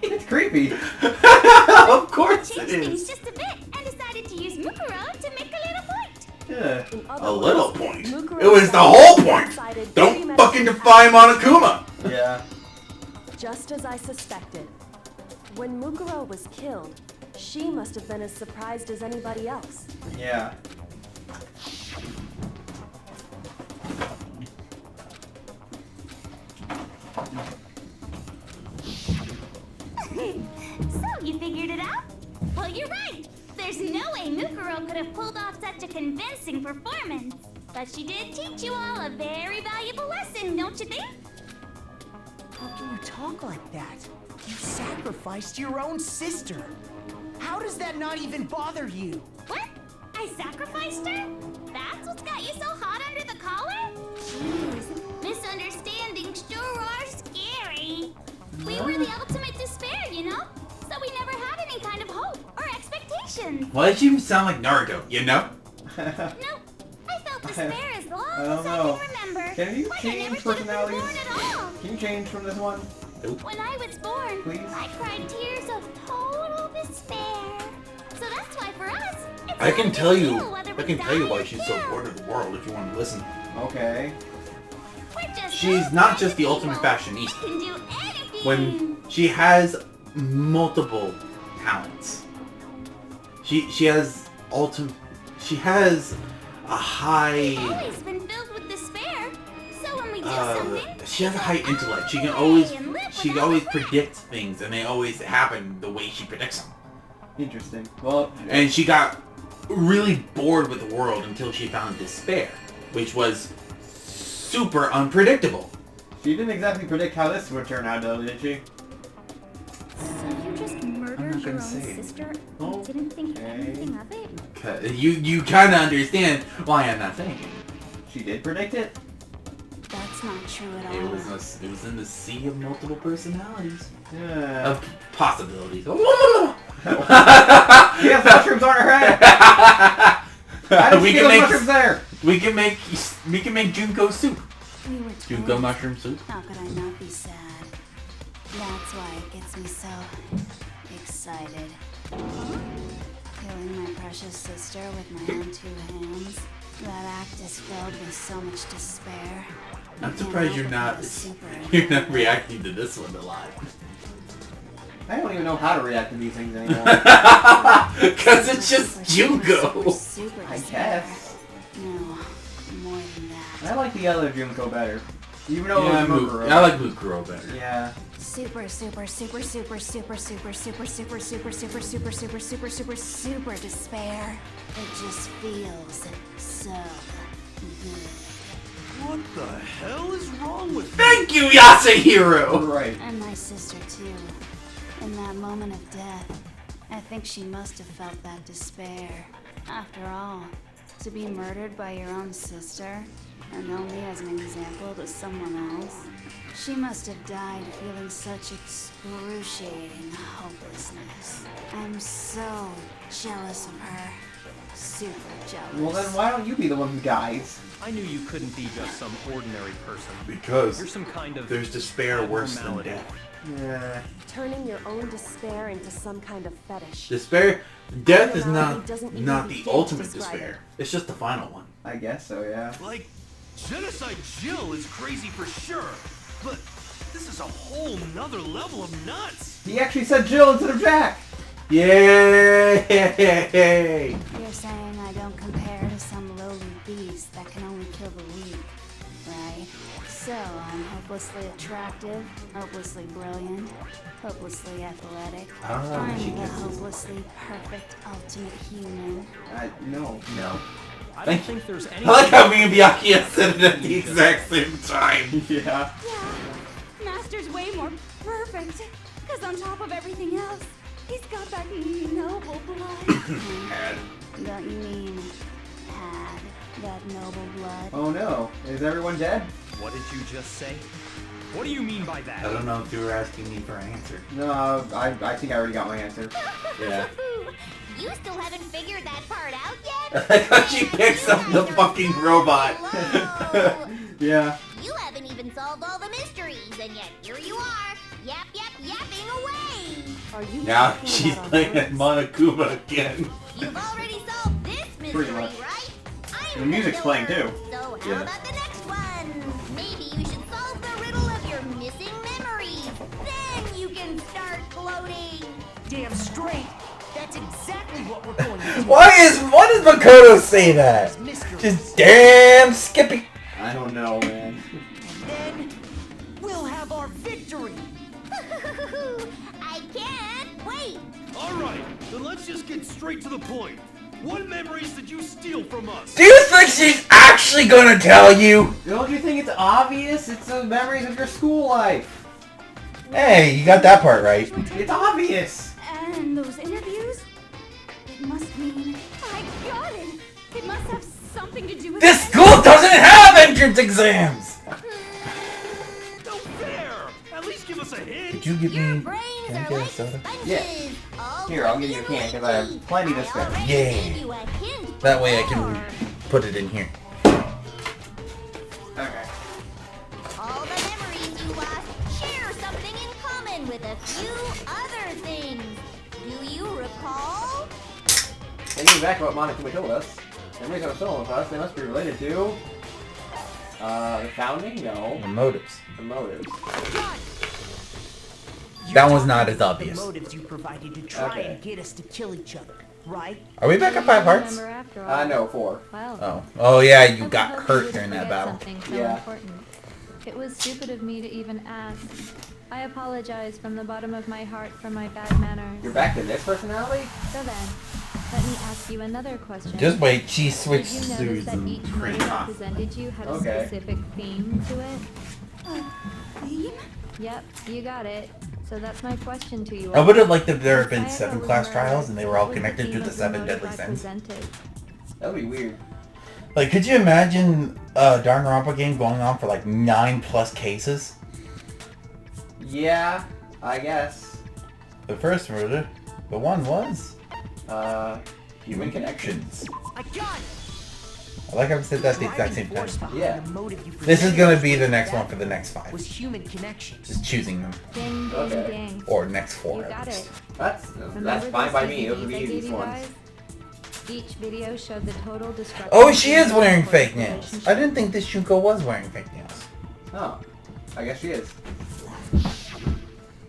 [SPEAKER 1] It's creepy.
[SPEAKER 2] Of course it
[SPEAKER 4] Changed things
[SPEAKER 2] is.
[SPEAKER 4] just a bit and decided to use Mukuro to make a little point.
[SPEAKER 1] Yeah.
[SPEAKER 6] In other
[SPEAKER 2] A
[SPEAKER 6] words,
[SPEAKER 2] little point.
[SPEAKER 6] Mukuro
[SPEAKER 2] It was the
[SPEAKER 6] said
[SPEAKER 2] whole
[SPEAKER 6] she
[SPEAKER 2] point.
[SPEAKER 6] decided
[SPEAKER 2] Don't
[SPEAKER 6] 3
[SPEAKER 2] fucking
[SPEAKER 6] minutes
[SPEAKER 2] defy Monokuma.
[SPEAKER 1] Yeah.
[SPEAKER 6] Just as I suspected. When Mukuro was killed, she must have been as surprised as anybody else.
[SPEAKER 1] Yeah.
[SPEAKER 4] So, you figured it out? Well, you're right. There's no way Mukuro could have pulled off such a convincing performance. But she did teach you all a very valuable lesson, don't you think?
[SPEAKER 3] How can you talk like that? You sacrificed your own sister. How does that not even bother you?
[SPEAKER 4] What? I sacrificed her? That's what's got you so hot under the collar? Jeez, misunderstandings sure are scary. We We were the ultimate despair, you know? So we never had any kind of hope or expectations.
[SPEAKER 2] Why did you sound like Naruto, you know?
[SPEAKER 4] No, I felt despair as long
[SPEAKER 1] I don't
[SPEAKER 4] as
[SPEAKER 1] know.
[SPEAKER 4] I can remember.
[SPEAKER 1] Can you
[SPEAKER 4] Like I never
[SPEAKER 1] change
[SPEAKER 4] should have been
[SPEAKER 1] personalities?
[SPEAKER 4] born at all.
[SPEAKER 1] Can you change from this one?
[SPEAKER 4] When I was born,
[SPEAKER 1] Please?
[SPEAKER 4] I cried tears of total despair. So that's why for us, it's
[SPEAKER 2] I
[SPEAKER 4] no
[SPEAKER 2] can
[SPEAKER 4] big
[SPEAKER 2] tell you.
[SPEAKER 4] deal whether
[SPEAKER 2] I
[SPEAKER 4] we
[SPEAKER 2] can tell you
[SPEAKER 4] die
[SPEAKER 2] why
[SPEAKER 4] or
[SPEAKER 2] she's so
[SPEAKER 4] kill.
[SPEAKER 2] bored of the world. If you want to listen,
[SPEAKER 1] Okay.
[SPEAKER 4] We're just
[SPEAKER 2] she's
[SPEAKER 4] those
[SPEAKER 2] not
[SPEAKER 4] kinds
[SPEAKER 2] just
[SPEAKER 4] of
[SPEAKER 2] the ultimate
[SPEAKER 4] people.
[SPEAKER 2] fashionista.
[SPEAKER 4] We can do anything.
[SPEAKER 2] When she has multiple talents, she has a high.
[SPEAKER 4] always been filled with despair. So when we do something,
[SPEAKER 2] She has a
[SPEAKER 4] we
[SPEAKER 2] high
[SPEAKER 4] go
[SPEAKER 2] intellect. She can
[SPEAKER 4] all the
[SPEAKER 2] always
[SPEAKER 4] way and live
[SPEAKER 2] she
[SPEAKER 4] without
[SPEAKER 2] always
[SPEAKER 4] regret.
[SPEAKER 2] predicts things, and they always happen the way she predicts them.
[SPEAKER 1] Interesting. Well,
[SPEAKER 2] And she got really bored with the world until she found despair, which was super unpredictable.
[SPEAKER 1] she didn't exactly predict how this would turn out, though, did she?
[SPEAKER 4] So you just murdered your
[SPEAKER 2] gonna
[SPEAKER 4] own
[SPEAKER 2] say it.
[SPEAKER 4] sister
[SPEAKER 1] Oh,
[SPEAKER 4] and didn't think
[SPEAKER 1] okay.
[SPEAKER 4] anything of it?
[SPEAKER 2] You kind of understand why I'm not saying it.
[SPEAKER 1] She did predict it?
[SPEAKER 4] That's not true at
[SPEAKER 2] It
[SPEAKER 4] all.
[SPEAKER 2] was in the sea of multiple personalities,
[SPEAKER 1] Yeah.
[SPEAKER 2] of possibilities.
[SPEAKER 1] She has mushrooms on her head! How did
[SPEAKER 2] we
[SPEAKER 1] she
[SPEAKER 2] can
[SPEAKER 1] get those
[SPEAKER 2] make
[SPEAKER 1] mushrooms there?
[SPEAKER 2] we can make Junko soup.
[SPEAKER 4] We were
[SPEAKER 2] Junko
[SPEAKER 4] twins.
[SPEAKER 2] mushroom soup.
[SPEAKER 4] How could I not be sad? That's why it gets me so excited. Killing my precious sister with my own two hands. That act is filled with so much despair.
[SPEAKER 2] I'm
[SPEAKER 4] Can't
[SPEAKER 2] surprised
[SPEAKER 4] help but feel super
[SPEAKER 2] you're not
[SPEAKER 4] adrenaline.
[SPEAKER 2] reacting to this one a lot.
[SPEAKER 1] I don't even know how to react to these things anymore.
[SPEAKER 2] Because it's just Junko.
[SPEAKER 4] Super
[SPEAKER 1] I
[SPEAKER 4] despair.
[SPEAKER 1] guess.
[SPEAKER 4] No, more than that.
[SPEAKER 1] I like the other Junko better. Even though
[SPEAKER 2] Yeah,
[SPEAKER 1] it was Mukuro.
[SPEAKER 2] I like Mukuro better.
[SPEAKER 1] Yeah.
[SPEAKER 4] Super, super, super, super, super, super, super, super, super, super, super, super, super, super, super despair. It just feels so good.
[SPEAKER 10] What the hell is wrong with you?
[SPEAKER 2] Thank you, Yasuhiro!
[SPEAKER 1] Right.
[SPEAKER 4] And my sister too. In that moment of death, I think she must have felt that despair. After all, to be murdered by your own sister, and only as an example to someone else, she must have died feeling such excruciating hopelessness. I'm so jealous of her. Super jealous.
[SPEAKER 1] Well then why don't you be the one who dies?
[SPEAKER 5] I knew you couldn't be just some ordinary person.
[SPEAKER 2] Because
[SPEAKER 5] You're some kind of
[SPEAKER 2] there's despair worse than
[SPEAKER 5] abnormality.
[SPEAKER 2] death.
[SPEAKER 1] Yeah.
[SPEAKER 6] Turning your own despair into some kind of fetish.
[SPEAKER 2] Despair, death is
[SPEAKER 6] Abnormality doesn't even
[SPEAKER 2] not
[SPEAKER 6] need
[SPEAKER 2] the
[SPEAKER 6] to
[SPEAKER 2] ultimate
[SPEAKER 6] describe
[SPEAKER 2] despair.
[SPEAKER 6] it.
[SPEAKER 2] It's just the final one.
[SPEAKER 1] I guess so, yeah.
[SPEAKER 10] Like, Genocide Jill is crazy for sure, but this is a whole nother level of nuts.
[SPEAKER 1] He actually said Jill instead of Jack!
[SPEAKER 2] Yay!
[SPEAKER 4] You're saying I don't compare to some lowly beast that can only kill the weak, right? So I'm hopelessly attractive, hopelessly brilliant, hopelessly athletic.
[SPEAKER 2] I don't know when she
[SPEAKER 4] I'm the
[SPEAKER 2] gets this.
[SPEAKER 4] hopelessly perfect ultimate human.
[SPEAKER 1] No.
[SPEAKER 2] No.
[SPEAKER 5] I don't think there's any.
[SPEAKER 2] I like how me and Byakuya said it at the exact same time.
[SPEAKER 1] Yeah.
[SPEAKER 8] Yeah, Master's way more perfect. Because on top of everything else, he's got that noble blood.
[SPEAKER 4] Don't you mean had that noble blood?
[SPEAKER 1] Oh no. Is everyone dead?
[SPEAKER 5] What did you just say? What do you mean by that?
[SPEAKER 2] I don't know if you were asking me for an answer.
[SPEAKER 1] No, I think I already got my answer.
[SPEAKER 2] Yeah.
[SPEAKER 4] You still haven't figured that part out
[SPEAKER 2] I
[SPEAKER 4] yet?
[SPEAKER 2] like how she picks up the fucking robot.
[SPEAKER 4] Whoa.
[SPEAKER 1] Yeah.
[SPEAKER 4] You haven't even solved all the mysteries, and yet here you are, yapping away.
[SPEAKER 6] Are you
[SPEAKER 2] Now
[SPEAKER 6] talking
[SPEAKER 2] she's
[SPEAKER 6] about
[SPEAKER 2] playing
[SPEAKER 6] our
[SPEAKER 2] at Monokuma again.
[SPEAKER 4] You've already solved this mystery,
[SPEAKER 1] Pretty much.
[SPEAKER 4] right? I'm
[SPEAKER 1] The music's
[SPEAKER 4] the
[SPEAKER 1] playing,
[SPEAKER 4] killer.
[SPEAKER 1] too.
[SPEAKER 4] So how
[SPEAKER 2] Yeah.
[SPEAKER 4] about the next one? Maybe you should solve the riddle of your missing memories. Then you can start gloating.
[SPEAKER 3] Damn straight. That's exactly what we're going to do.
[SPEAKER 2] Why does Makoto say that?
[SPEAKER 3] Mystery.
[SPEAKER 2] Just damn Skippy.
[SPEAKER 1] I don't know, man.
[SPEAKER 3] And then we'll have our victory.
[SPEAKER 4] I can't wait.
[SPEAKER 10] All right, then let's just get straight to the point. What memories did you steal from us?
[SPEAKER 2] Do you think she's actually gonna tell you?
[SPEAKER 1] Don't you think it's obvious? It's the memories of your school life.
[SPEAKER 2] Hey, you got that part right.
[SPEAKER 1] It's obvious.
[SPEAKER 8] And those interviews? It must mean... I got it! It must have something to do with...
[SPEAKER 2] This school doesn't have entrance exams!
[SPEAKER 10] No fair! At least give us a hint!
[SPEAKER 2] Could you give
[SPEAKER 7] Your
[SPEAKER 2] me
[SPEAKER 7] brains
[SPEAKER 2] can I
[SPEAKER 7] are
[SPEAKER 2] get a
[SPEAKER 7] like
[SPEAKER 2] soda?
[SPEAKER 7] sponges.
[SPEAKER 1] Yeah.
[SPEAKER 7] All
[SPEAKER 1] Here, I'll give you a
[SPEAKER 7] floating
[SPEAKER 1] can
[SPEAKER 7] in
[SPEAKER 1] because I have
[SPEAKER 7] the
[SPEAKER 1] plenty to
[SPEAKER 7] I
[SPEAKER 1] spare.
[SPEAKER 7] already
[SPEAKER 2] Yeah.
[SPEAKER 7] gave you a hint
[SPEAKER 2] That way I
[SPEAKER 7] before.
[SPEAKER 2] can put it in here.
[SPEAKER 1] Okay.
[SPEAKER 7] All the memories you lost share something in common with a few other things. Do you recall?
[SPEAKER 1] Thinking back to what Monokuma told us, memories are stolen with us, they must be related to... the founding? No.
[SPEAKER 2] The motives.
[SPEAKER 1] The motives.
[SPEAKER 2] That one's not as obvious.
[SPEAKER 3] The motives you provided to try
[SPEAKER 1] Okay.
[SPEAKER 3] and get us to kill each other, right?
[SPEAKER 2] Are we back at 5 hearts?
[SPEAKER 9] Remember after all.
[SPEAKER 1] No, 4.
[SPEAKER 9] Well,
[SPEAKER 2] Oh. Oh yeah, you
[SPEAKER 9] I
[SPEAKER 2] got
[SPEAKER 9] would hope
[SPEAKER 2] hurt
[SPEAKER 9] would
[SPEAKER 2] during that
[SPEAKER 9] forget
[SPEAKER 2] battle.
[SPEAKER 9] Something so
[SPEAKER 1] Yeah.
[SPEAKER 9] important. It was stupid of me to even ask. I apologize from the bottom of my heart for my bad manners.
[SPEAKER 1] You're back to this personality?
[SPEAKER 9] So then, let me ask you another question.
[SPEAKER 2] Just wait, she
[SPEAKER 9] Did
[SPEAKER 2] switched
[SPEAKER 9] you
[SPEAKER 2] to
[SPEAKER 9] notice that
[SPEAKER 2] some
[SPEAKER 9] each
[SPEAKER 2] pretty
[SPEAKER 9] motive
[SPEAKER 2] hot.
[SPEAKER 9] represented you had a
[SPEAKER 1] Okay.
[SPEAKER 9] specific theme to it?
[SPEAKER 8] Theme?
[SPEAKER 9] Yep, you got it. So that's my question to you.
[SPEAKER 2] I would have liked if there had been
[SPEAKER 9] If
[SPEAKER 2] 7
[SPEAKER 9] Sayaka
[SPEAKER 2] class
[SPEAKER 9] was
[SPEAKER 2] trials and they were all
[SPEAKER 9] what was
[SPEAKER 2] connected to
[SPEAKER 9] theme
[SPEAKER 2] the
[SPEAKER 9] of
[SPEAKER 2] 7
[SPEAKER 9] motive
[SPEAKER 2] deadly sins.
[SPEAKER 9] represented?
[SPEAKER 1] That would be weird.
[SPEAKER 2] Like, could you imagine a Danganronpa game going on for like 9+ cases?
[SPEAKER 1] Yeah, I guess.
[SPEAKER 2] The first murder, the one was
[SPEAKER 1] Human connections.
[SPEAKER 3] I got it!
[SPEAKER 2] I like how I said that at the exact
[SPEAKER 3] Driving
[SPEAKER 2] same time.
[SPEAKER 3] force behind
[SPEAKER 1] Yeah.
[SPEAKER 3] the motive you
[SPEAKER 2] This is
[SPEAKER 3] presented
[SPEAKER 2] gonna
[SPEAKER 3] us
[SPEAKER 2] be the
[SPEAKER 3] with
[SPEAKER 2] next
[SPEAKER 3] that
[SPEAKER 2] one for the next 5.
[SPEAKER 3] was human connections.
[SPEAKER 2] Just choosing them.
[SPEAKER 9] Ding, ding,
[SPEAKER 1] Okay.
[SPEAKER 9] ding.
[SPEAKER 2] Or next 4
[SPEAKER 9] You
[SPEAKER 2] at
[SPEAKER 9] got
[SPEAKER 2] least.
[SPEAKER 9] it.
[SPEAKER 1] That's
[SPEAKER 9] Remember
[SPEAKER 1] fine by
[SPEAKER 9] those
[SPEAKER 1] me. Those are the
[SPEAKER 9] DVDs I gave
[SPEAKER 1] easiest
[SPEAKER 9] you
[SPEAKER 1] ones.
[SPEAKER 9] guys? Each video showed the total destruction.
[SPEAKER 2] Oh, she is
[SPEAKER 9] of
[SPEAKER 2] wearing
[SPEAKER 9] the
[SPEAKER 2] fake nails.
[SPEAKER 9] relationship.
[SPEAKER 2] I didn't think this Shuko was wearing fake nails.
[SPEAKER 1] Oh, I guess she is.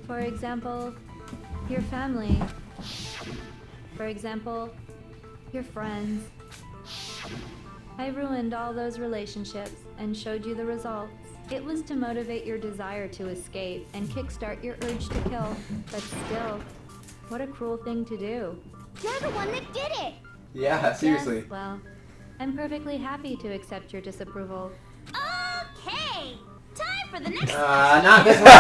[SPEAKER 9] For example, your family. For example, your friends. I ruined all those relationships and showed you the results. It was to motivate your desire to escape and kickstart your urge to kill. But still, what a cruel thing to do.
[SPEAKER 7] You're the one that did it.
[SPEAKER 1] Yeah, seriously.
[SPEAKER 9] Yes, well, I'm perfectly happy to accept your disapproval.
[SPEAKER 7] Okay. Time for the next
[SPEAKER 1] Not this one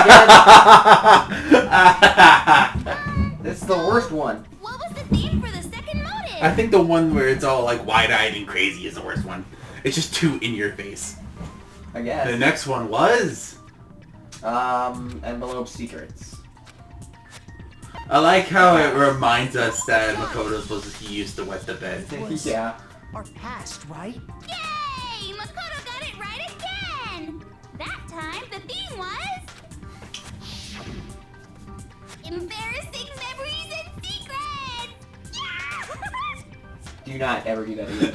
[SPEAKER 1] again. This is the worst one.
[SPEAKER 7] What was the theme for the second motive?
[SPEAKER 2] I think the one where it's all like wide-eyed and crazy is the worst one. It's just too in your face.
[SPEAKER 1] I guess.
[SPEAKER 2] The next one was...
[SPEAKER 1] Envelope secrets.
[SPEAKER 2] I like how it reminds us that Makoto's supposed to use to wet the bed.
[SPEAKER 1] Yeah.
[SPEAKER 3] Our past, right?
[SPEAKER 7] Yay! Makoto got it right again! That time, the theme was... Embarrassing memories and secrets! Yeah!
[SPEAKER 1] Do not ever do that again.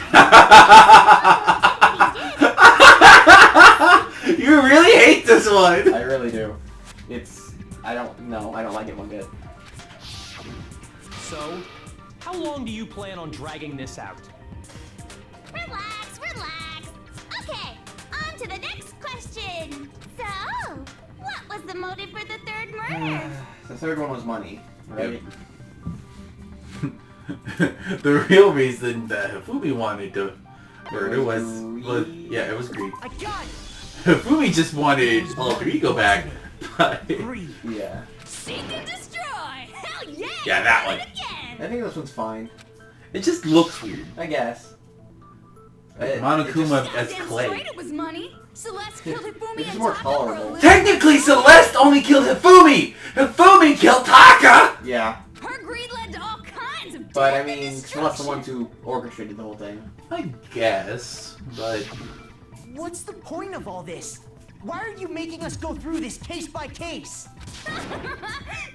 [SPEAKER 2] You really hate this one!
[SPEAKER 1] I really do. I don't like it one bit.
[SPEAKER 5] So, how long do you plan on dragging this out?
[SPEAKER 7] Relax, relax. Okay, on to the next question. So, what was the motive for the third murder?
[SPEAKER 1] The third one was money, right?
[SPEAKER 2] The real reason that Hifumi wanted to murder was yeah, it was greed.
[SPEAKER 3] I got it!
[SPEAKER 2] Hifumi just wanted alter ego back, but
[SPEAKER 3] Greed.
[SPEAKER 1] Yeah.
[SPEAKER 7] Seek and destroy! Hell yeah!
[SPEAKER 2] Yeah, that
[SPEAKER 7] do it
[SPEAKER 2] one.
[SPEAKER 7] again.
[SPEAKER 1] I think this one's fine.
[SPEAKER 2] it just looks weird.
[SPEAKER 1] I guess.
[SPEAKER 2] Monokuma as
[SPEAKER 8] Damn
[SPEAKER 2] clay.
[SPEAKER 8] straight it was money. Celeste killed Hifumi
[SPEAKER 1] It's
[SPEAKER 8] and
[SPEAKER 1] more
[SPEAKER 8] Taka for a
[SPEAKER 1] tolerable.
[SPEAKER 8] living.
[SPEAKER 2] Technically, Celeste only killed Hifumi! Hifumi killed Taka!
[SPEAKER 1] Yeah.
[SPEAKER 8] Her greed led to all kinds of
[SPEAKER 1] But I
[SPEAKER 8] death and
[SPEAKER 1] mean, Celeste's the
[SPEAKER 8] destruction.
[SPEAKER 1] ones who orchestrated the whole thing.
[SPEAKER 2] I guess, but...
[SPEAKER 3] What's the point of all this? Why are you making us go through this case by case?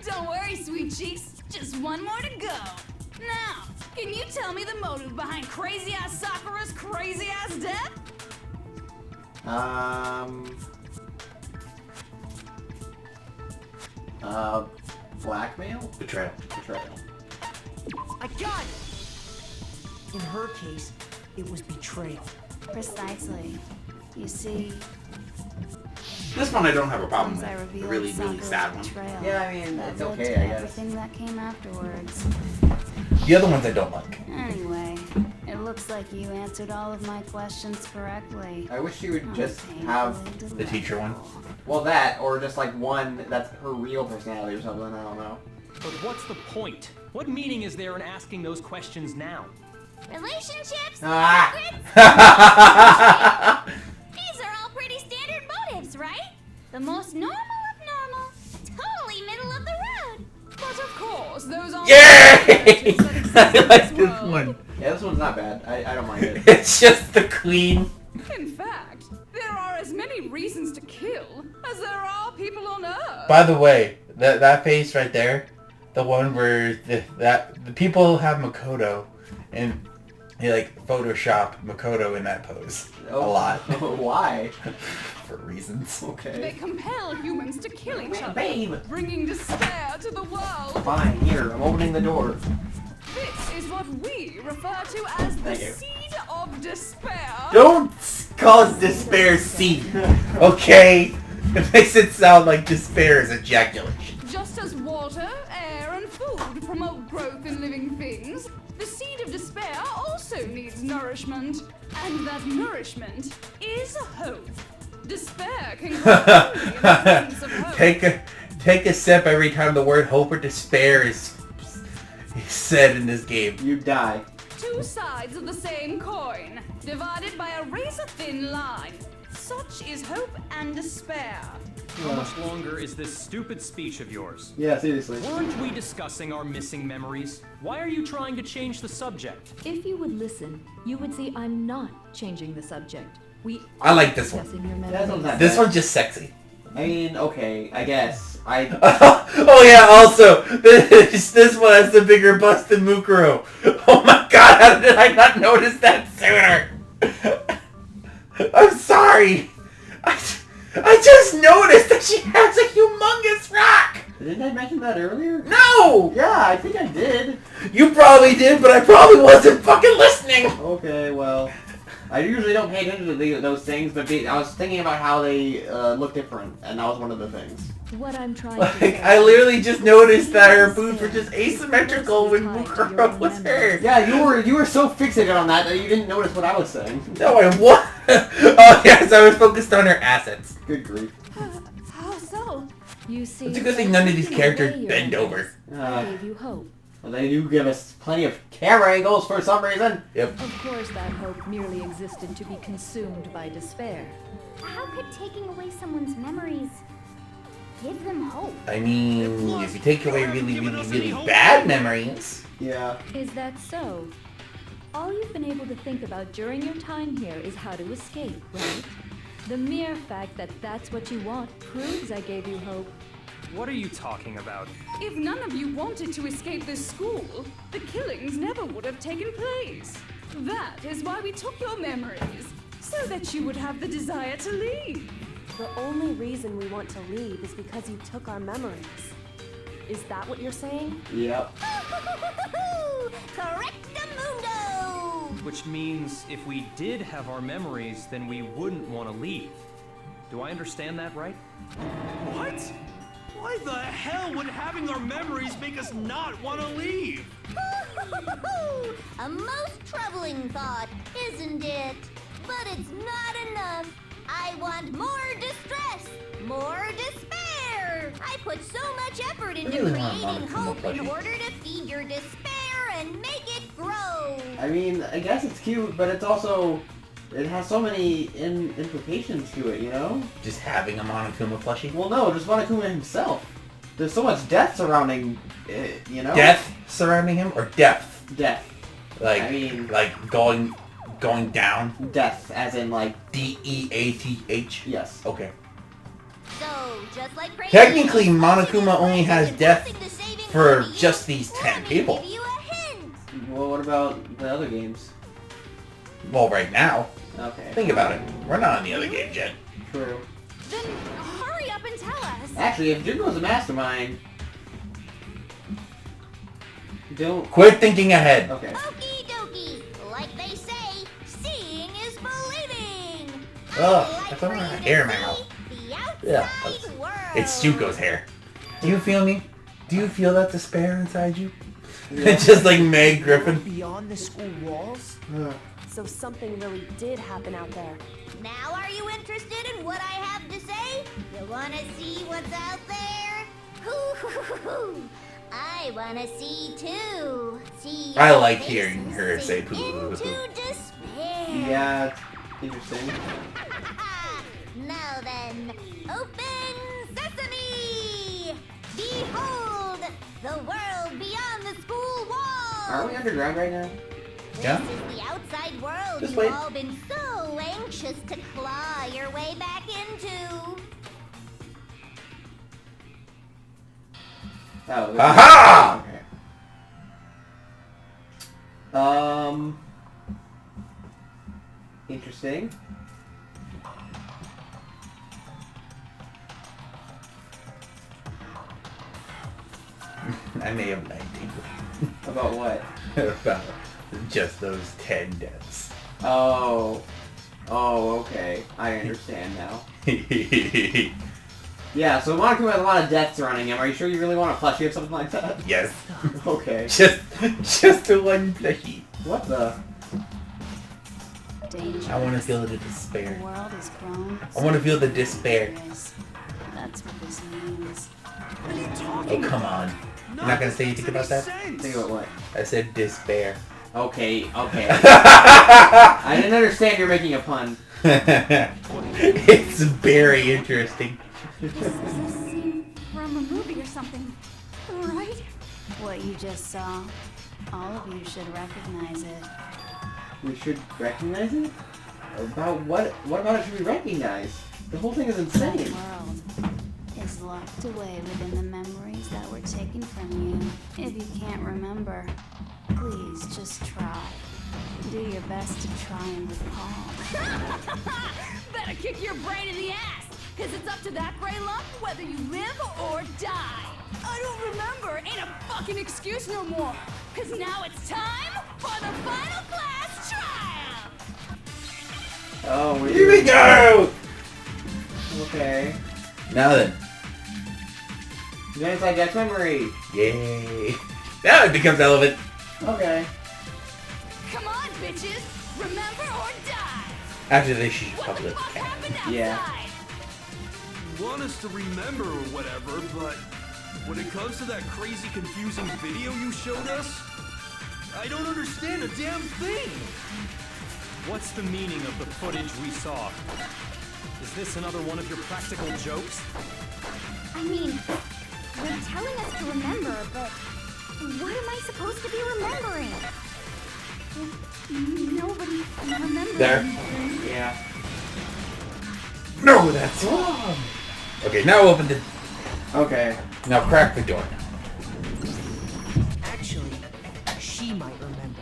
[SPEAKER 8] Don't worry, sweet cheeks. Just one more to go. Now, can you tell me the motive behind crazy-ass Sakura's crazy-ass death?
[SPEAKER 1] Blackmail?
[SPEAKER 2] Betrayal.
[SPEAKER 1] Betrayal.
[SPEAKER 3] I got it! In her case, it was betrayal.
[SPEAKER 4] Precisely. You see,
[SPEAKER 2] This one I don't have a problem
[SPEAKER 4] once I
[SPEAKER 2] with. A
[SPEAKER 4] revealed
[SPEAKER 2] really, really
[SPEAKER 4] Sakura's
[SPEAKER 2] sad one.
[SPEAKER 4] betrayal,
[SPEAKER 1] Yeah, I mean,
[SPEAKER 4] that
[SPEAKER 1] it's
[SPEAKER 4] led
[SPEAKER 1] okay,
[SPEAKER 4] to
[SPEAKER 1] I guess.
[SPEAKER 4] everything that came afterwards.
[SPEAKER 2] The other ones I don't like.
[SPEAKER 4] Anyway, it looks like you answered all of my questions correctly.
[SPEAKER 1] I wish she would
[SPEAKER 4] I'm
[SPEAKER 1] just
[SPEAKER 4] painfully
[SPEAKER 1] have,
[SPEAKER 2] The teacher one.
[SPEAKER 1] well, that, or just like one that's her real personality or something, I don't know.
[SPEAKER 5] But what's the point? What meaning is there in asking those questions now?
[SPEAKER 7] Relationships?
[SPEAKER 1] Ah!
[SPEAKER 7] Secrets? These are all pretty standard motives, right? The most normal of normal. Totally middle
[SPEAKER 8] course, those are
[SPEAKER 2] Yay!
[SPEAKER 8] I
[SPEAKER 2] I like this one.
[SPEAKER 1] Yeah, this one's not bad. I don't mind it.
[SPEAKER 2] It's just the queen.
[SPEAKER 8] In fact, there are as many reasons to kill as there are people on Earth.
[SPEAKER 2] By the way, that face right there, the one where the people have Makoto, and they like Photoshop Makoto in that pose a lot.
[SPEAKER 1] Why?
[SPEAKER 2] For reasons.
[SPEAKER 8] They
[SPEAKER 1] Okay.
[SPEAKER 8] compel humans to kill each other,
[SPEAKER 1] Babe.
[SPEAKER 8] bringing despair to the world.
[SPEAKER 1] Fine, here, I'm opening the door.
[SPEAKER 8] This is what we refer to as the
[SPEAKER 1] Thank you.
[SPEAKER 8] seed of despair.
[SPEAKER 2] Don't call it despair seed, okay? It makes it sound like despair is ejaculation.
[SPEAKER 8] Just as water, air, and food promote growth in living things, the seed of despair also needs nourishment. And that nourishment is hope. Despair can grow only in the presence of hope.
[SPEAKER 2] Take a sip every time the word hope or despair is said in this game.
[SPEAKER 1] You die.
[SPEAKER 8] Two sides of the same coin, divided by a razor-thin line. Such is hope and despair.
[SPEAKER 5] How much longer is this stupid speech of yours?
[SPEAKER 1] Yeah, seriously.
[SPEAKER 5] Weren't we discussing our missing memories? Why are you trying to change the subject?
[SPEAKER 9] If you would listen, you would see I'm not changing the subject. We
[SPEAKER 2] I
[SPEAKER 9] are
[SPEAKER 2] like this one.
[SPEAKER 9] discussing your
[SPEAKER 1] That one's
[SPEAKER 9] memories.
[SPEAKER 1] not
[SPEAKER 2] This
[SPEAKER 1] bad.
[SPEAKER 2] one's just sexy.
[SPEAKER 1] I mean, okay, I guess.
[SPEAKER 2] Oh yeah, also, this one has the bigger bust than Mukuro. Oh my god, how did I not notice that sooner? I'm sorry. I just noticed that she has a humongous rock.
[SPEAKER 1] Didn't I mention that earlier?
[SPEAKER 2] No!
[SPEAKER 1] Yeah, I think I did.
[SPEAKER 2] You probably did, but I probably wasn't fucking listening.
[SPEAKER 1] Okay, well, I usually don't pay attention to those things, but I was thinking about how they look different, and that was one of the things.
[SPEAKER 9] What I'm trying to
[SPEAKER 2] Like,
[SPEAKER 9] say
[SPEAKER 2] I literally
[SPEAKER 9] is
[SPEAKER 2] just noticed that her
[SPEAKER 9] despair
[SPEAKER 2] boobs were just
[SPEAKER 9] is
[SPEAKER 2] asymmetrical when
[SPEAKER 9] closely tied to
[SPEAKER 2] Mukuro
[SPEAKER 9] your own
[SPEAKER 2] was
[SPEAKER 9] memories.
[SPEAKER 2] her.
[SPEAKER 1] Yeah, you were so fixated on that you didn't notice what I was saying.
[SPEAKER 2] No, I what? Oh yes, I was focused on her assets.
[SPEAKER 1] Good grief.
[SPEAKER 8] How so?
[SPEAKER 9] You see,
[SPEAKER 2] It's a good thing none of these
[SPEAKER 9] taking away
[SPEAKER 2] characters
[SPEAKER 9] your
[SPEAKER 2] bend
[SPEAKER 9] memories,
[SPEAKER 2] over.
[SPEAKER 9] I gave you hope.
[SPEAKER 1] Well, they do give us plenty of camera angles for some reason.
[SPEAKER 2] Yep.
[SPEAKER 9] Of course, that hope merely existed to be consumed by despair.
[SPEAKER 7] How could taking away someone's memories give them hope?
[SPEAKER 2] I mean, if you take away really bad memories.
[SPEAKER 1] Yeah.
[SPEAKER 9] Is that so? All you've been able to think about during your time here is how to escape, right? The mere fact that that's what you want proves I gave you hope.
[SPEAKER 5] What are you talking about?
[SPEAKER 8] If none of you wanted to escape this school, the killings never would have taken place. That is why we took your memories, so that you would have the desire to leave.
[SPEAKER 6] The only reason we want to leave is because you took our memories. Is that what you're saying?
[SPEAKER 1] Yep.
[SPEAKER 7] Correctamundo!
[SPEAKER 5] Which means if we did have our memories, then we wouldn't want to leave. Do I understand that right?
[SPEAKER 10] What? Why the hell would having our memories make us not want to leave?
[SPEAKER 7] A most troubling thought, isn't it? But it's not enough. I want more distress, more despair. I put so much effort into
[SPEAKER 2] really want
[SPEAKER 7] creating
[SPEAKER 2] Monica
[SPEAKER 7] hope in
[SPEAKER 2] plushie.
[SPEAKER 7] order to feed your despair and make it grow.
[SPEAKER 1] I mean, I guess it's cute, but it's also... It has so many implications to it, you know?
[SPEAKER 2] Just having a Monokuma plushie.
[SPEAKER 1] Well, no, just Monokuma himself. There's so much death surrounding it, you know?
[SPEAKER 2] Death surrounding him or depth?
[SPEAKER 1] Death.
[SPEAKER 2] Like,
[SPEAKER 1] I mean-
[SPEAKER 2] like going down?
[SPEAKER 1] Death, as in, like...
[SPEAKER 2] D-E-A-T-H?
[SPEAKER 1] Yes.
[SPEAKER 2] Okay.
[SPEAKER 7] So, just like Crazy,
[SPEAKER 2] Technically,
[SPEAKER 7] Monokuma
[SPEAKER 2] Monokuma only has death for just these 10 people.
[SPEAKER 7] Give you a hint.
[SPEAKER 1] Well, what about the other games?
[SPEAKER 2] Well, right now.
[SPEAKER 1] Okay.
[SPEAKER 2] Think about it. We're not on the other games yet.
[SPEAKER 1] True.
[SPEAKER 8] Then hurry up and tell us.
[SPEAKER 1] Actually, if Junko's a mastermind... Don't...
[SPEAKER 2] Quit thinking ahead.
[SPEAKER 1] Okay.
[SPEAKER 7] Okie dokie. Like they say, seeing is believing.
[SPEAKER 2] Ugh, I found my hair in my mouth.
[SPEAKER 7] The outside
[SPEAKER 2] Yeah,
[SPEAKER 7] world.
[SPEAKER 2] It's Zuko's hair. Do you feel me? Do you feel that despair inside you?
[SPEAKER 1] Yeah.
[SPEAKER 2] It's just like Meg Griffin.
[SPEAKER 3] Beyond the school walls?
[SPEAKER 6] So something really did happen out there.
[SPEAKER 7] Now are you interested in what I have to say? You wanna see what's out there? Hoo-hoo-hoo-hoo. I wanna see too. See
[SPEAKER 2] I
[SPEAKER 7] your
[SPEAKER 2] like hearing
[SPEAKER 7] faces
[SPEAKER 2] her say
[SPEAKER 7] sink
[SPEAKER 2] poo.
[SPEAKER 7] into despair.
[SPEAKER 1] Yeah, it's interesting.
[SPEAKER 7] Now then, open sesame! Behold, the world beyond
[SPEAKER 1] Aren't we underground right now?
[SPEAKER 2] Yeah.
[SPEAKER 7] This is the outside world
[SPEAKER 1] Just
[SPEAKER 7] you've
[SPEAKER 1] wait.
[SPEAKER 7] all been so anxious to claw your way back into.
[SPEAKER 1] Oh. this
[SPEAKER 2] Aha!
[SPEAKER 1] is- Okay. Interesting.
[SPEAKER 2] I may have lied
[SPEAKER 1] About what?
[SPEAKER 2] to you. About just those 10 deaths.
[SPEAKER 1] Oh. Oh, okay. I understand now. Yeah, so Monaco has a lot of death surrounding him. Are you sure you really want to flesh him something like that?
[SPEAKER 2] Yes.
[SPEAKER 1] Okay.
[SPEAKER 2] Just the one fleshy.
[SPEAKER 1] What the?
[SPEAKER 4] Dangerous.
[SPEAKER 2] I want to feel the
[SPEAKER 4] The
[SPEAKER 2] despair.
[SPEAKER 4] world has grown.
[SPEAKER 2] I want to feel the despair.
[SPEAKER 4] dangerous. That's what this means.
[SPEAKER 10] What are you talking
[SPEAKER 2] Oh, come on. You're not going to say anything about that?
[SPEAKER 1] Think about what?
[SPEAKER 2] I said despair.
[SPEAKER 1] Okay, okay. I didn't understand you're making a pun.
[SPEAKER 2] It's very interesting.
[SPEAKER 4] This is a scene from a movie or something, right? What you just saw, all of you should recognize it.
[SPEAKER 1] We should recognize it? About what? What about it should we recognize? The whole thing is
[SPEAKER 4] The
[SPEAKER 1] insane.
[SPEAKER 4] world is locked away within the memories that were taken from you. If you can't remember, please just try. Do your best to try and recall.
[SPEAKER 8] Better kick your brain in the ass, because it's up to that gray lump whether you live or die. I don't remember ain't a fucking excuse no more, because now it's time for the final class trial.
[SPEAKER 1] Oh,
[SPEAKER 2] Here we go!
[SPEAKER 1] Okay.
[SPEAKER 2] Now then.
[SPEAKER 1] Genocide Jack's memory.
[SPEAKER 2] Yay. Now it becomes relevant.
[SPEAKER 1] Okay.
[SPEAKER 8] Come on, bitches, remember or die.
[SPEAKER 2] After this, she should
[SPEAKER 8] What
[SPEAKER 2] probably
[SPEAKER 8] the fuck happened outside?
[SPEAKER 1] Yeah.
[SPEAKER 10] You want us to remember or whatever, but when it comes to that crazy, confusing video you showed us, I don't understand a damn thing.
[SPEAKER 5] What's the meaning of the footage we saw? Is this another one of your practical jokes?
[SPEAKER 7] I mean, you're telling us to remember, but what am I supposed to be remembering? Nobody remembers.
[SPEAKER 2] There.
[SPEAKER 1] Yeah.
[SPEAKER 2] No, that's wrong. Okay, now open the...
[SPEAKER 1] Okay.
[SPEAKER 2] Now crack the door.
[SPEAKER 3] Actually, she might remember.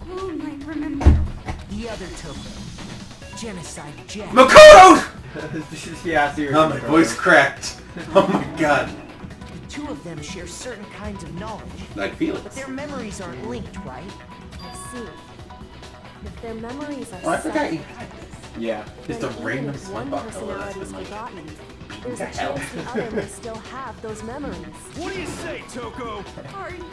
[SPEAKER 7] Who might remember?
[SPEAKER 3] The other token. Genocide Jack.
[SPEAKER 2] Makoto!
[SPEAKER 1] Yeah, seriously.
[SPEAKER 2] Oh, my voice cracked. Oh my god.
[SPEAKER 3] The two of them share certain kinds of knowledge,
[SPEAKER 2] Like
[SPEAKER 3] but
[SPEAKER 2] Felix.
[SPEAKER 3] their memories aren't linked, right?
[SPEAKER 6] I see. If their memories are
[SPEAKER 2] Oh, I forgot you.
[SPEAKER 1] Yeah.
[SPEAKER 2] Just a
[SPEAKER 6] then even
[SPEAKER 2] random
[SPEAKER 6] if one
[SPEAKER 2] SpongeBob fellow that's
[SPEAKER 6] personality is
[SPEAKER 2] been like...
[SPEAKER 6] forgotten, there's
[SPEAKER 2] the
[SPEAKER 6] a
[SPEAKER 2] hell?
[SPEAKER 6] chance the other may still have those memories.
[SPEAKER 10] What do you say, Toko?
[SPEAKER 8] Are you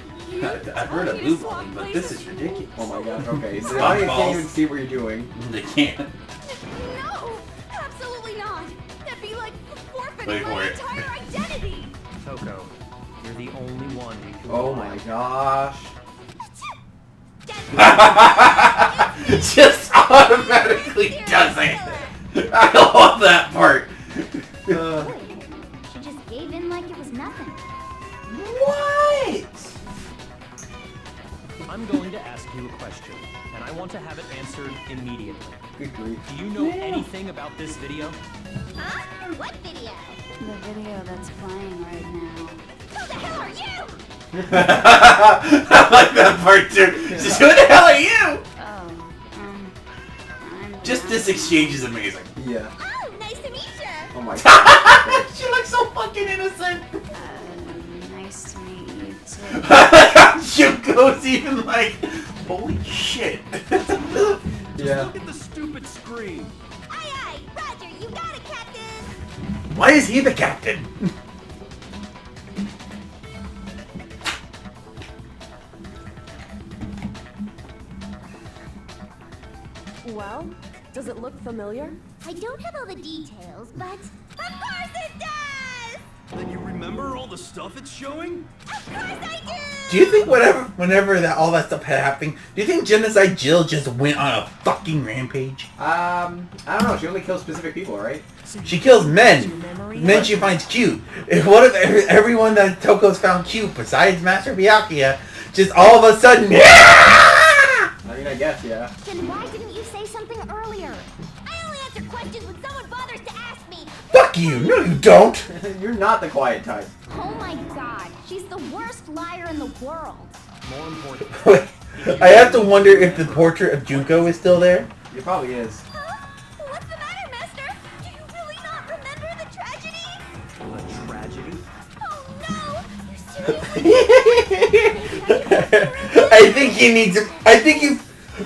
[SPEAKER 2] I've heard of
[SPEAKER 8] telling me to
[SPEAKER 2] blue
[SPEAKER 8] swap
[SPEAKER 2] balling, but this
[SPEAKER 8] places?
[SPEAKER 2] is ridiculous.
[SPEAKER 1] Oh my gosh. Okay. So the
[SPEAKER 2] Fuck
[SPEAKER 1] audience
[SPEAKER 2] balls.
[SPEAKER 1] can't even see what you're doing.
[SPEAKER 2] They can't.
[SPEAKER 8] No, absolutely not. That'd be like forfeiting
[SPEAKER 2] Wait for
[SPEAKER 8] my
[SPEAKER 2] it.
[SPEAKER 8] entire identity.
[SPEAKER 5] Toko, you're the only one we can
[SPEAKER 1] Oh
[SPEAKER 5] rely
[SPEAKER 1] my
[SPEAKER 5] on.
[SPEAKER 1] gosh.
[SPEAKER 2] Just automatically does it. I love that part.
[SPEAKER 1] Uh,
[SPEAKER 7] She just gave in like it was nothing.
[SPEAKER 2] What?
[SPEAKER 5] I'm going to ask you a question, and I want to have it answered immediately.
[SPEAKER 1] good grief.
[SPEAKER 5] Do you know anything about this video?
[SPEAKER 7] Huh? What video?
[SPEAKER 4] The video that's playing right now.
[SPEAKER 7] Who the hell are you?
[SPEAKER 2] I like that part too. Just who the hell are you?
[SPEAKER 4] Oh, I'm
[SPEAKER 2] Just
[SPEAKER 4] not-
[SPEAKER 2] this exchange is amazing.
[SPEAKER 1] Yeah.
[SPEAKER 7] Oh, nice to meet you.
[SPEAKER 1] Oh my god.
[SPEAKER 2] She looks so fucking innocent.
[SPEAKER 4] Nice to meet you too.
[SPEAKER 2] Junko's even like, holy shit.
[SPEAKER 10] Just
[SPEAKER 1] Yeah.
[SPEAKER 10] look at the stupid screen.
[SPEAKER 7] Aye, aye. Roger, you got it, Captain.
[SPEAKER 2] Why is he the captain?
[SPEAKER 6] Well, does it look familiar?
[SPEAKER 7] I don't have all the details, but of course it does.
[SPEAKER 10] Then you remember all the stuff it's showing?
[SPEAKER 7] Of course I do.
[SPEAKER 2] Do you think whenever that all that stuff had happened, do you think Genocide Jill just went on a fucking rampage?
[SPEAKER 1] I don't know. She only kills specific people, right?
[SPEAKER 2] She kills men.
[SPEAKER 3] Your memory?
[SPEAKER 2] Men she finds cute. What if everyone that Toko's found cute, besides Master Byakuya, just all of a sudden.
[SPEAKER 1] I mean, I guess, yeah.
[SPEAKER 7] Then why didn't you say something earlier? I only answer questions when someone bothers to ask me.
[SPEAKER 2] Fuck you! No, you don't.
[SPEAKER 1] You're not the quiet type.
[SPEAKER 7] Oh my god, she's the worst liar in the world.
[SPEAKER 5] More important.
[SPEAKER 2] Wait, I have to wonder if the portrait of Junko is still there.
[SPEAKER 1] It probably is.
[SPEAKER 7] Huh? What's the matter, Master? Do you really not remember the tragedy?
[SPEAKER 5] A tragedy?
[SPEAKER 7] Oh no! You're serious?
[SPEAKER 2] I think he needs. I think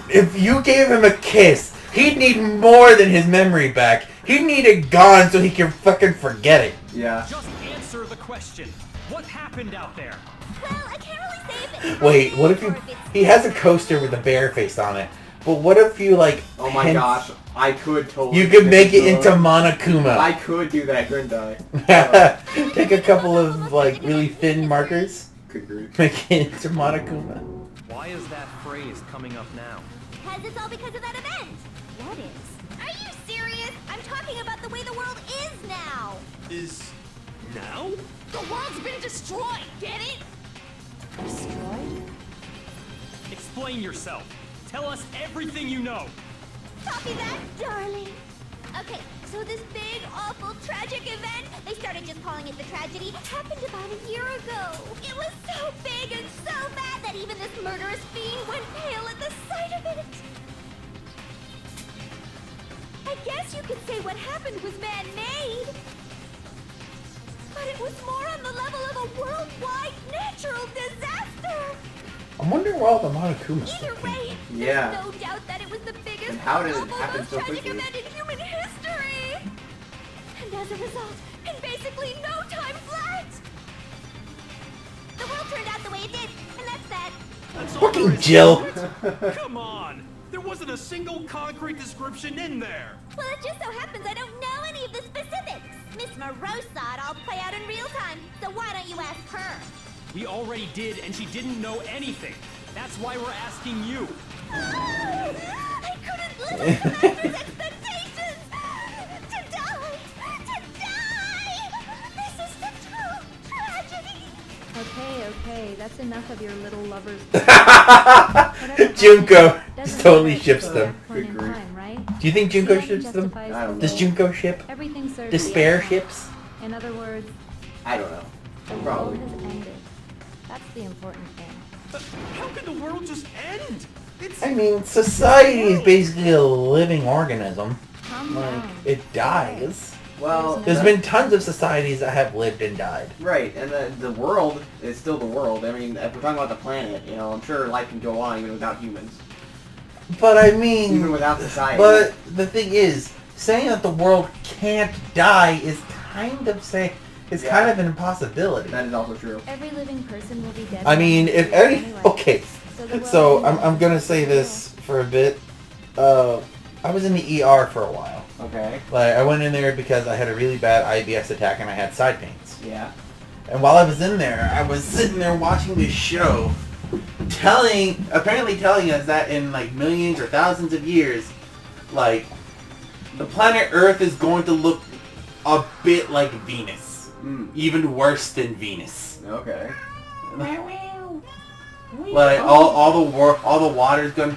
[SPEAKER 2] if you gave him a kiss, he'd need more than his memory back. He'd need it gone so he can fucking forget it.
[SPEAKER 1] Yeah.
[SPEAKER 5] Just answer the question. What happened out there?
[SPEAKER 7] Well, I can't really say if it's
[SPEAKER 2] Wait, what if you? He has a coaster with a bear face on it. But what if you like?
[SPEAKER 1] Oh my gosh, I could totally.
[SPEAKER 2] You could make it into Monokuma.
[SPEAKER 1] I could do that, couldn't I?
[SPEAKER 2] Take a couple of like really thin markers.
[SPEAKER 1] Good grief.
[SPEAKER 2] Make it into Monokuma.
[SPEAKER 5] Why is that phrase coming up now?
[SPEAKER 7] Because it's all because of that event. What is? Are you serious? I'm talking about the way the world is now.
[SPEAKER 10] Is now?
[SPEAKER 8] The world's been destroyed, get it?
[SPEAKER 3] Destroyed?
[SPEAKER 5] Explain yourself. Tell us everything you know.
[SPEAKER 7] Copy that, darling. Okay, so this big, awful, tragic event, they started just calling it the tragedy, happened about a year ago. It was so big and so bad that even this murderous fiend went pale at the sight of it. I guess you could say what happened was man-made. But it was more on the level of a worldwide natural disaster.
[SPEAKER 2] I'm wondering where all the Monokumas
[SPEAKER 7] Either way,
[SPEAKER 1] Yeah.
[SPEAKER 7] there's no doubt that it was the biggest,
[SPEAKER 1] And how did it
[SPEAKER 7] awful,
[SPEAKER 1] happen
[SPEAKER 7] most
[SPEAKER 1] so
[SPEAKER 7] tragic
[SPEAKER 1] quickly?
[SPEAKER 7] event in human history. And as a result, in basically no time flat, the world turned out the way it did, and that's that.
[SPEAKER 10] That's all there
[SPEAKER 2] Fucking
[SPEAKER 10] is
[SPEAKER 2] Jill.
[SPEAKER 10] to it? Come on! There wasn't a single concrete description in there!
[SPEAKER 7] Well, it just so happens I don't know any of the specifics. Miss Moreau saw it all play out in real time, so why don't you ask her?
[SPEAKER 5] We already did, and she didn't know anything. That's why we're asking you.
[SPEAKER 7] I couldn't live up to Master's expectations! To die! To die! This is the true tragedy!
[SPEAKER 9] Okay, that's enough of your little lovers.
[SPEAKER 2] Junko
[SPEAKER 9] Doesn't
[SPEAKER 2] totally
[SPEAKER 9] matter
[SPEAKER 2] ships
[SPEAKER 9] at
[SPEAKER 2] them.
[SPEAKER 9] that point in
[SPEAKER 1] Good grief.
[SPEAKER 9] time, right?
[SPEAKER 2] Do you think Junko
[SPEAKER 9] See, that
[SPEAKER 2] ships them?
[SPEAKER 9] justifies
[SPEAKER 1] I don't
[SPEAKER 9] the
[SPEAKER 1] know.
[SPEAKER 2] Does Junko ship?
[SPEAKER 9] Everything serves
[SPEAKER 2] Despair
[SPEAKER 9] the outcome.
[SPEAKER 2] ships?
[SPEAKER 9] In other words,
[SPEAKER 1] I don't know.
[SPEAKER 9] the
[SPEAKER 1] Probably.
[SPEAKER 9] world has ended. That's the important thing.
[SPEAKER 10] How could the world just end? It's...
[SPEAKER 2] I mean, society is basically a living organism.
[SPEAKER 9] Calm
[SPEAKER 2] Like,
[SPEAKER 9] down.
[SPEAKER 2] it dies.
[SPEAKER 1] Well,
[SPEAKER 2] There's
[SPEAKER 1] that-
[SPEAKER 2] been tons of societies that have lived and died.
[SPEAKER 1] Right, and the world is still the world. I mean, if we're talking about the planet, you know, I'm sure life can go on even without humans.
[SPEAKER 2] But I mean...
[SPEAKER 1] Even without society.
[SPEAKER 2] But the thing is, saying that the world can't die is kind of kind of an impossibility.
[SPEAKER 1] That is also true.
[SPEAKER 9] Every living person will be dead.
[SPEAKER 2] I mean, if any...
[SPEAKER 9] Anyway.
[SPEAKER 2] Okay,
[SPEAKER 9] the world
[SPEAKER 2] so
[SPEAKER 9] ends
[SPEAKER 2] I'm gonna say this for a bit. I was in the ER for a while.
[SPEAKER 1] Okay.
[SPEAKER 2] Like, I went in there because I had a really bad IBS attack and I had side pains.
[SPEAKER 1] Yeah.
[SPEAKER 2] And while I was in there, I was sitting there watching this show, apparently telling us that in like millions or thousands of years, like, the planet Earth is going to look a bit like Venus. Even worse than Venus.
[SPEAKER 1] Okay.
[SPEAKER 2] Like, all the water's gonna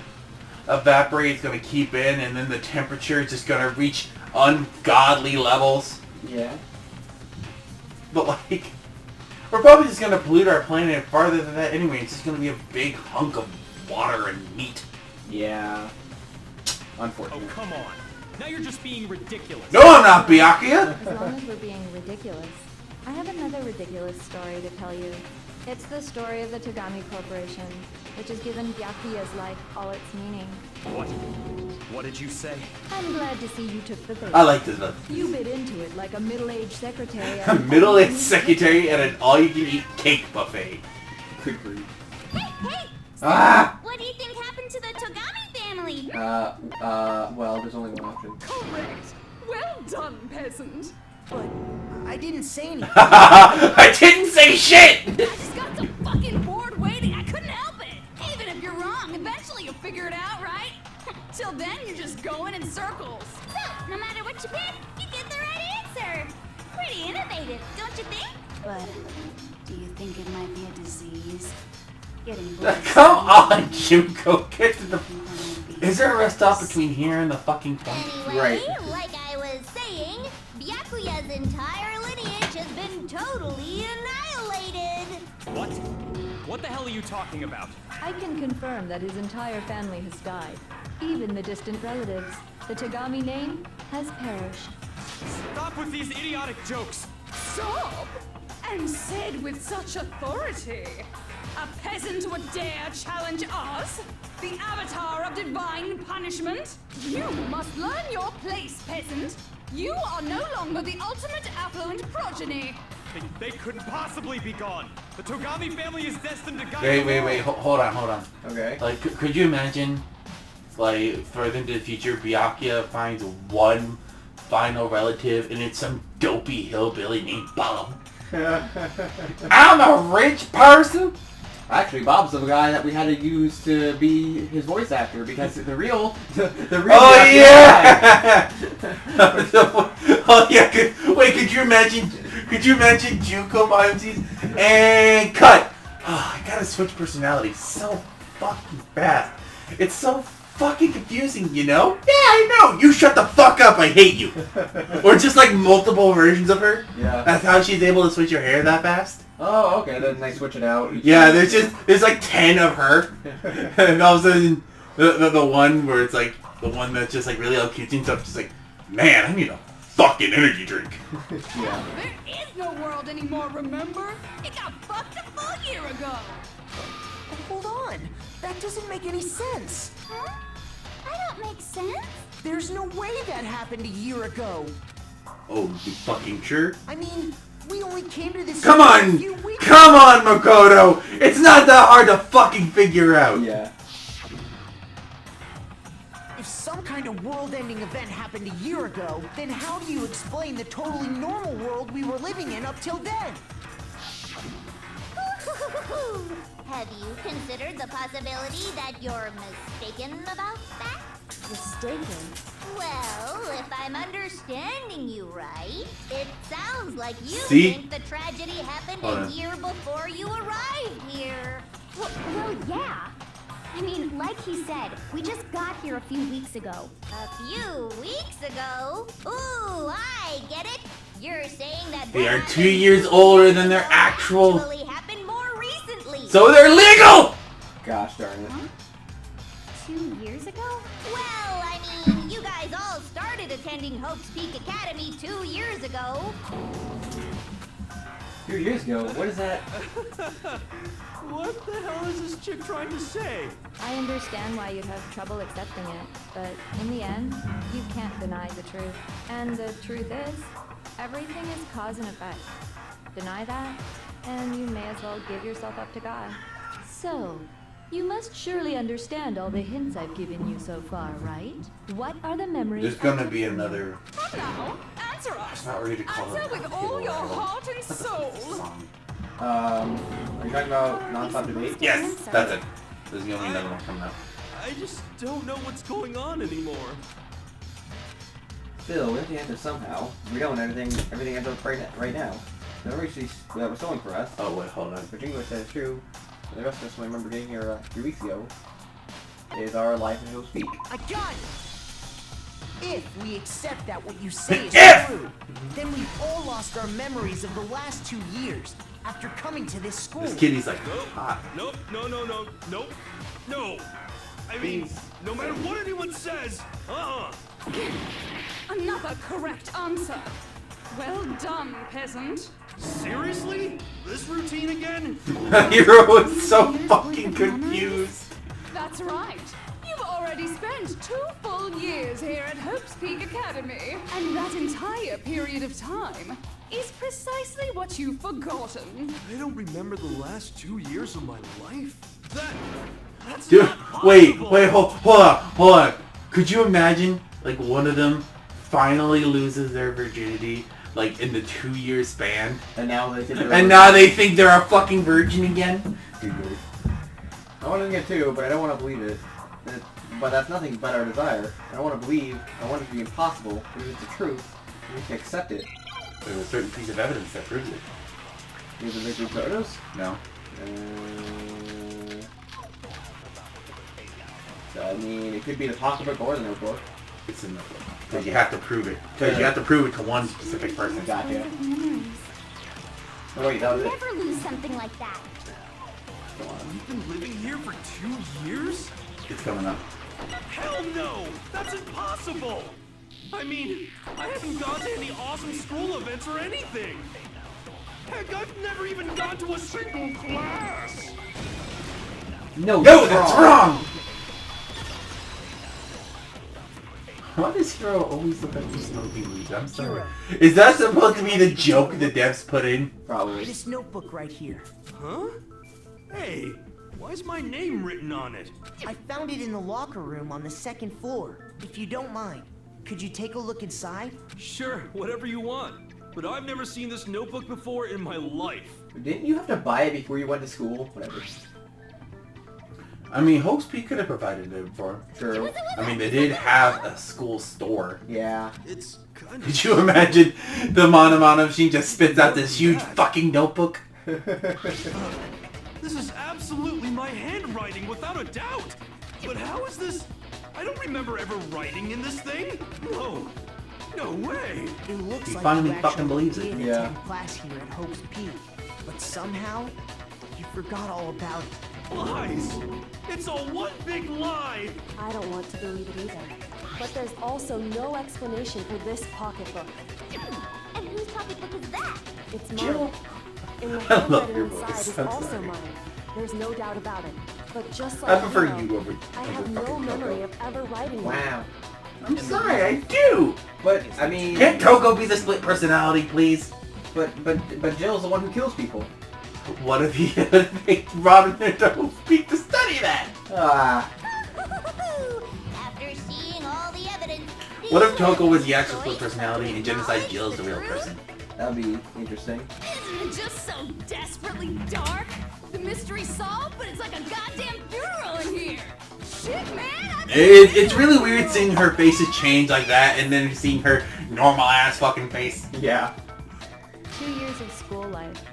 [SPEAKER 2] evaporate, it's gonna keep in, and then the temperature is just gonna reach ungodly levels.
[SPEAKER 1] Yeah.
[SPEAKER 2] But like, we're probably just gonna pollute our planet farther than that anyway. It's just gonna be a big hunk of water and meat.
[SPEAKER 1] Yeah.
[SPEAKER 5] Oh,
[SPEAKER 1] Unfortunately.
[SPEAKER 5] come on. Now you're just being ridiculous.
[SPEAKER 2] No, I'm not, Byakuya!
[SPEAKER 9] As long as we're being ridiculous. I have another ridiculous story to tell you. It's the story of the Togami Corporation, which has given Byakuya's life all its meaning.
[SPEAKER 5] What? What did you say?
[SPEAKER 9] I'm glad to see you took the bait.
[SPEAKER 2] I like this one.
[SPEAKER 9] You bit into it like a middle-aged secretary.
[SPEAKER 2] A middle-aged secretary at an all-you-can-eat cake buffet.
[SPEAKER 1] Good grief.
[SPEAKER 7] Hey!
[SPEAKER 2] Ah!
[SPEAKER 7] What do you think happened to the Togami family?
[SPEAKER 1] Well, there's only one option.
[SPEAKER 8] Correct. Well done, peasant.
[SPEAKER 3] But I didn't say anything.
[SPEAKER 2] I didn't say shit!
[SPEAKER 8] I just got so fucking bored waiting, I couldn't help it. Even if you're wrong, eventually you'll figure it out, right? Till then, you're just going in circles.
[SPEAKER 7] So, no matter what you pick, you get the right answer. Pretty innovative, don't you think?
[SPEAKER 4] But do you think it might be a disease? Getting bored.
[SPEAKER 2] Come on, Junko, get to the... Is there a rest stop between here and the fucking point?
[SPEAKER 7] Anyway,
[SPEAKER 1] Right.
[SPEAKER 7] like I was saying, Byakuya's entire lineage has been totally annihilated.
[SPEAKER 5] What? What the hell are you talking about?
[SPEAKER 9] I can confirm that his entire family has died. Even the distant relatives. The Tagami name has perished.
[SPEAKER 5] Stop with these idiotic jokes.
[SPEAKER 8] Stop! And said with such authority. A peasant would dare challenge us? The avatar of divine punishment? You must learn your place, peasant. You are no longer the ultimate affluent progeny.
[SPEAKER 5] They couldn't possibly be gone. The Togami family is destined to guide.
[SPEAKER 2] Wait, hold on.
[SPEAKER 1] Okay.
[SPEAKER 2] Like, could you imagine, like, further into the future, Byakuya finds one final relative and it's some dopey hillbilly named Bob? I'm a rich person?
[SPEAKER 1] Actually, Bob's the guy that we had to use to be his voice actor because the real
[SPEAKER 2] Oh yeah! Oh yeah! Could you imagine? Could you imagine Junko by himself? And cut. Oh, I gotta switch personality so fucking fast. It's so fucking confusing, you know? Yeah, I know. You shut the fuck up. I hate you. Or just like multiple versions of her.
[SPEAKER 1] Yeah.
[SPEAKER 2] That's how she's able to switch her hair that fast.
[SPEAKER 1] Oh, okay. Then they switch it out.
[SPEAKER 2] Yeah, there's like 10 of her, and all of a sudden the one where it's like the one that's just like really cute and stuff, just like, man, I need a fucking energy drink.
[SPEAKER 1] Yeah.
[SPEAKER 8] There is no world anymore, remember? It got fucked a full year ago.
[SPEAKER 3] Hold on. That doesn't make any sense.
[SPEAKER 4] Huh? That don't make sense.
[SPEAKER 3] There's no way that happened a year ago.
[SPEAKER 2] Oh, you fucking sure?
[SPEAKER 3] I mean, we only came to this
[SPEAKER 2] Come
[SPEAKER 3] a
[SPEAKER 2] on!
[SPEAKER 3] few weeks
[SPEAKER 2] Come on, Makoto! It's not that hard to fucking figure out!
[SPEAKER 1] Yeah.
[SPEAKER 3] If some kind of world-ending event happened a year ago, then how do you explain the totally normal world we were living in up till then?
[SPEAKER 7] Have you considered the possibility that you're mistaken about that?
[SPEAKER 6] Mistaken?
[SPEAKER 7] Well, if I'm understanding you right, it sounds like you
[SPEAKER 2] See?
[SPEAKER 7] think the tragedy happened
[SPEAKER 2] Hold
[SPEAKER 7] a
[SPEAKER 2] on.
[SPEAKER 7] year before you arrived here.
[SPEAKER 11] Well, yeah. I mean, like he said, we just got here a few weeks ago.
[SPEAKER 7] A few weeks ago? Ooh, I get it. You're saying that
[SPEAKER 2] They are
[SPEAKER 7] that
[SPEAKER 2] 2 years older than their actual...
[SPEAKER 7] actually happened more recently.
[SPEAKER 2] So they're legal!
[SPEAKER 1] Gosh darn it.
[SPEAKER 11] 2 years ago?
[SPEAKER 7] Well, I mean, you guys all started attending Hope's Peak Academy 2 years ago.
[SPEAKER 1] 2 years ago? What is that?
[SPEAKER 10] What the hell is this chick trying to say?
[SPEAKER 9] I understand why you'd have trouble accepting it, but in the end, you can't deny the truth. And the truth is, everything is cause and effect. Deny that, and you may as well give yourself up to God. So, you must surely understand all the hints I've given you so far, right? What are the memories?
[SPEAKER 2] There's gonna be another...
[SPEAKER 8] Come now, answer us.
[SPEAKER 2] I'm not ready to call
[SPEAKER 8] Answer
[SPEAKER 2] it.
[SPEAKER 8] with all your heart and
[SPEAKER 2] That's a
[SPEAKER 8] soul.
[SPEAKER 2] song.
[SPEAKER 1] Are you talking about non-stop debate?
[SPEAKER 2] Yes, that's it. There's gonna be another one coming up.
[SPEAKER 10] I just don't know what's going on anymore.
[SPEAKER 1] Still, we have to answer somehow. We don't. Everything ends up right now. The memories that were stolen for us.
[SPEAKER 2] Oh wait, hold on.
[SPEAKER 1] But Jingo said it's true. And the rest of us, when I remember getting here 3 weeks ago, is our life in Hope's Peak.
[SPEAKER 3] I got it! If we accept that what you say is
[SPEAKER 2] If!
[SPEAKER 3] true, then we've all lost our memories of the last 2 years after coming to this school.
[SPEAKER 2] This kitty's like
[SPEAKER 10] Nope.
[SPEAKER 2] hot.
[SPEAKER 10] Nope. No. Nope. No. I mean,
[SPEAKER 1] Please.
[SPEAKER 10] no matter what anyone says,
[SPEAKER 8] Another correct answer. Well done, peasant.
[SPEAKER 10] Seriously? This routine again?
[SPEAKER 2] Hiro is so fucking confused.
[SPEAKER 8] That's right. You've already spent 2 full years here at Hope's Peak Academy. And that entire period of time is precisely what you've forgotten.
[SPEAKER 10] I don't remember the last 2 years of my life. That's
[SPEAKER 2] Dude,
[SPEAKER 10] not
[SPEAKER 2] wait,
[SPEAKER 10] possible.
[SPEAKER 2] hold on. Could you imagine, like, one of them finally loses their virginity, like, in the 2-year span?
[SPEAKER 1] And now they think
[SPEAKER 2] And now they think they're a fucking virgin again?
[SPEAKER 1] I want to think it too, but I don't want to believe it. But that's nothing but our desire. I don't want to believe. I want it to be impossible. But if it's the truth, we can accept it.
[SPEAKER 2] There's a certain piece of evidence that proves it.
[SPEAKER 1] Is it the photos?
[SPEAKER 2] No.
[SPEAKER 1] I mean, it could be the pocketbook or the notebook.
[SPEAKER 2] It's a notebook. Because you have to prove it. Because you have to prove it to one specific person.
[SPEAKER 1] Gotcha. Oh, wait, that was it.
[SPEAKER 11] Never lose something like that.
[SPEAKER 10] You've been living here for 2 years?
[SPEAKER 2] It's coming up.
[SPEAKER 10] Hell no! That's impossible! I mean, I haven't gone to any awesome school events or anything! Heck, I've never even gone to a single class!
[SPEAKER 1] No,
[SPEAKER 2] that's wrong! Why does Hero always look like he's smoking weed? I'm sorry. Is that supposed to be the joke the devs put in?
[SPEAKER 1] Probably.
[SPEAKER 3] This notebook right here.
[SPEAKER 10] Huh? Hey, why's my name written on it?
[SPEAKER 3] I found it in the locker room on the 2nd floor. If you don't mind, could you take a look inside?
[SPEAKER 10] Sure, whatever you want. But I've never seen this notebook before in my life.
[SPEAKER 1] Didn't you have to buy it before you went to school? Whatever.
[SPEAKER 2] I mean, Hope's Peak could have provided it before.
[SPEAKER 1] True.
[SPEAKER 2] I mean, they did have a school store.
[SPEAKER 1] Yeah.
[SPEAKER 10] It's kind of...
[SPEAKER 2] Could you imagine the Mono machine just spits out this huge fucking notebook?
[SPEAKER 10] This is absolutely my handwriting, without a doubt! But how is this... I don't remember ever writing in this thing! No! No way!
[SPEAKER 3] It looks
[SPEAKER 2] He
[SPEAKER 3] like
[SPEAKER 2] finally
[SPEAKER 3] you
[SPEAKER 2] fucking
[SPEAKER 3] actually
[SPEAKER 2] believes it.
[SPEAKER 3] did
[SPEAKER 1] Yeah.
[SPEAKER 3] attend class here at Hope's Peak, but somehow you forgot all about it.
[SPEAKER 10] Lies! It's all one big lie!
[SPEAKER 6] I don't want to believe it either. But there's also no explanation for this pocketbook.
[SPEAKER 11] And whose pocketbook is that?
[SPEAKER 6] It's
[SPEAKER 2] Jill.
[SPEAKER 6] mine. And the
[SPEAKER 2] I love
[SPEAKER 6] handwriting
[SPEAKER 2] your
[SPEAKER 6] inside
[SPEAKER 2] voice.
[SPEAKER 6] is
[SPEAKER 2] I'm
[SPEAKER 6] also
[SPEAKER 2] sorry.
[SPEAKER 6] mine. There's no doubt about it. But just like
[SPEAKER 2] I prefer
[SPEAKER 6] Hero,
[SPEAKER 2] you over
[SPEAKER 6] I have
[SPEAKER 2] over
[SPEAKER 6] no
[SPEAKER 2] fucking
[SPEAKER 6] memory
[SPEAKER 2] Coco.
[SPEAKER 6] of ever writing it.
[SPEAKER 1] Wow.
[SPEAKER 2] I'm sorry, I do!
[SPEAKER 1] But, I mean...
[SPEAKER 2] Can't Coco be the split personality, please?
[SPEAKER 1] But Jill's the one who kills people.
[SPEAKER 2] What if he they Robin and Hope's Peak to study that?
[SPEAKER 1] Ah.
[SPEAKER 7] After seeing all the evidence...
[SPEAKER 2] What if Coco was the actual split personality and Genocide Jill's the real person?
[SPEAKER 1] That'd be interesting.
[SPEAKER 8] Isn't it just so desperately dark? The mystery solved, but it's like a goddamn funeral in here. Shit, man!
[SPEAKER 2] It's really weird seeing her faces change like that and then seeing her normal ass fucking face.
[SPEAKER 1] Yeah.
[SPEAKER 9] 2 years of school life.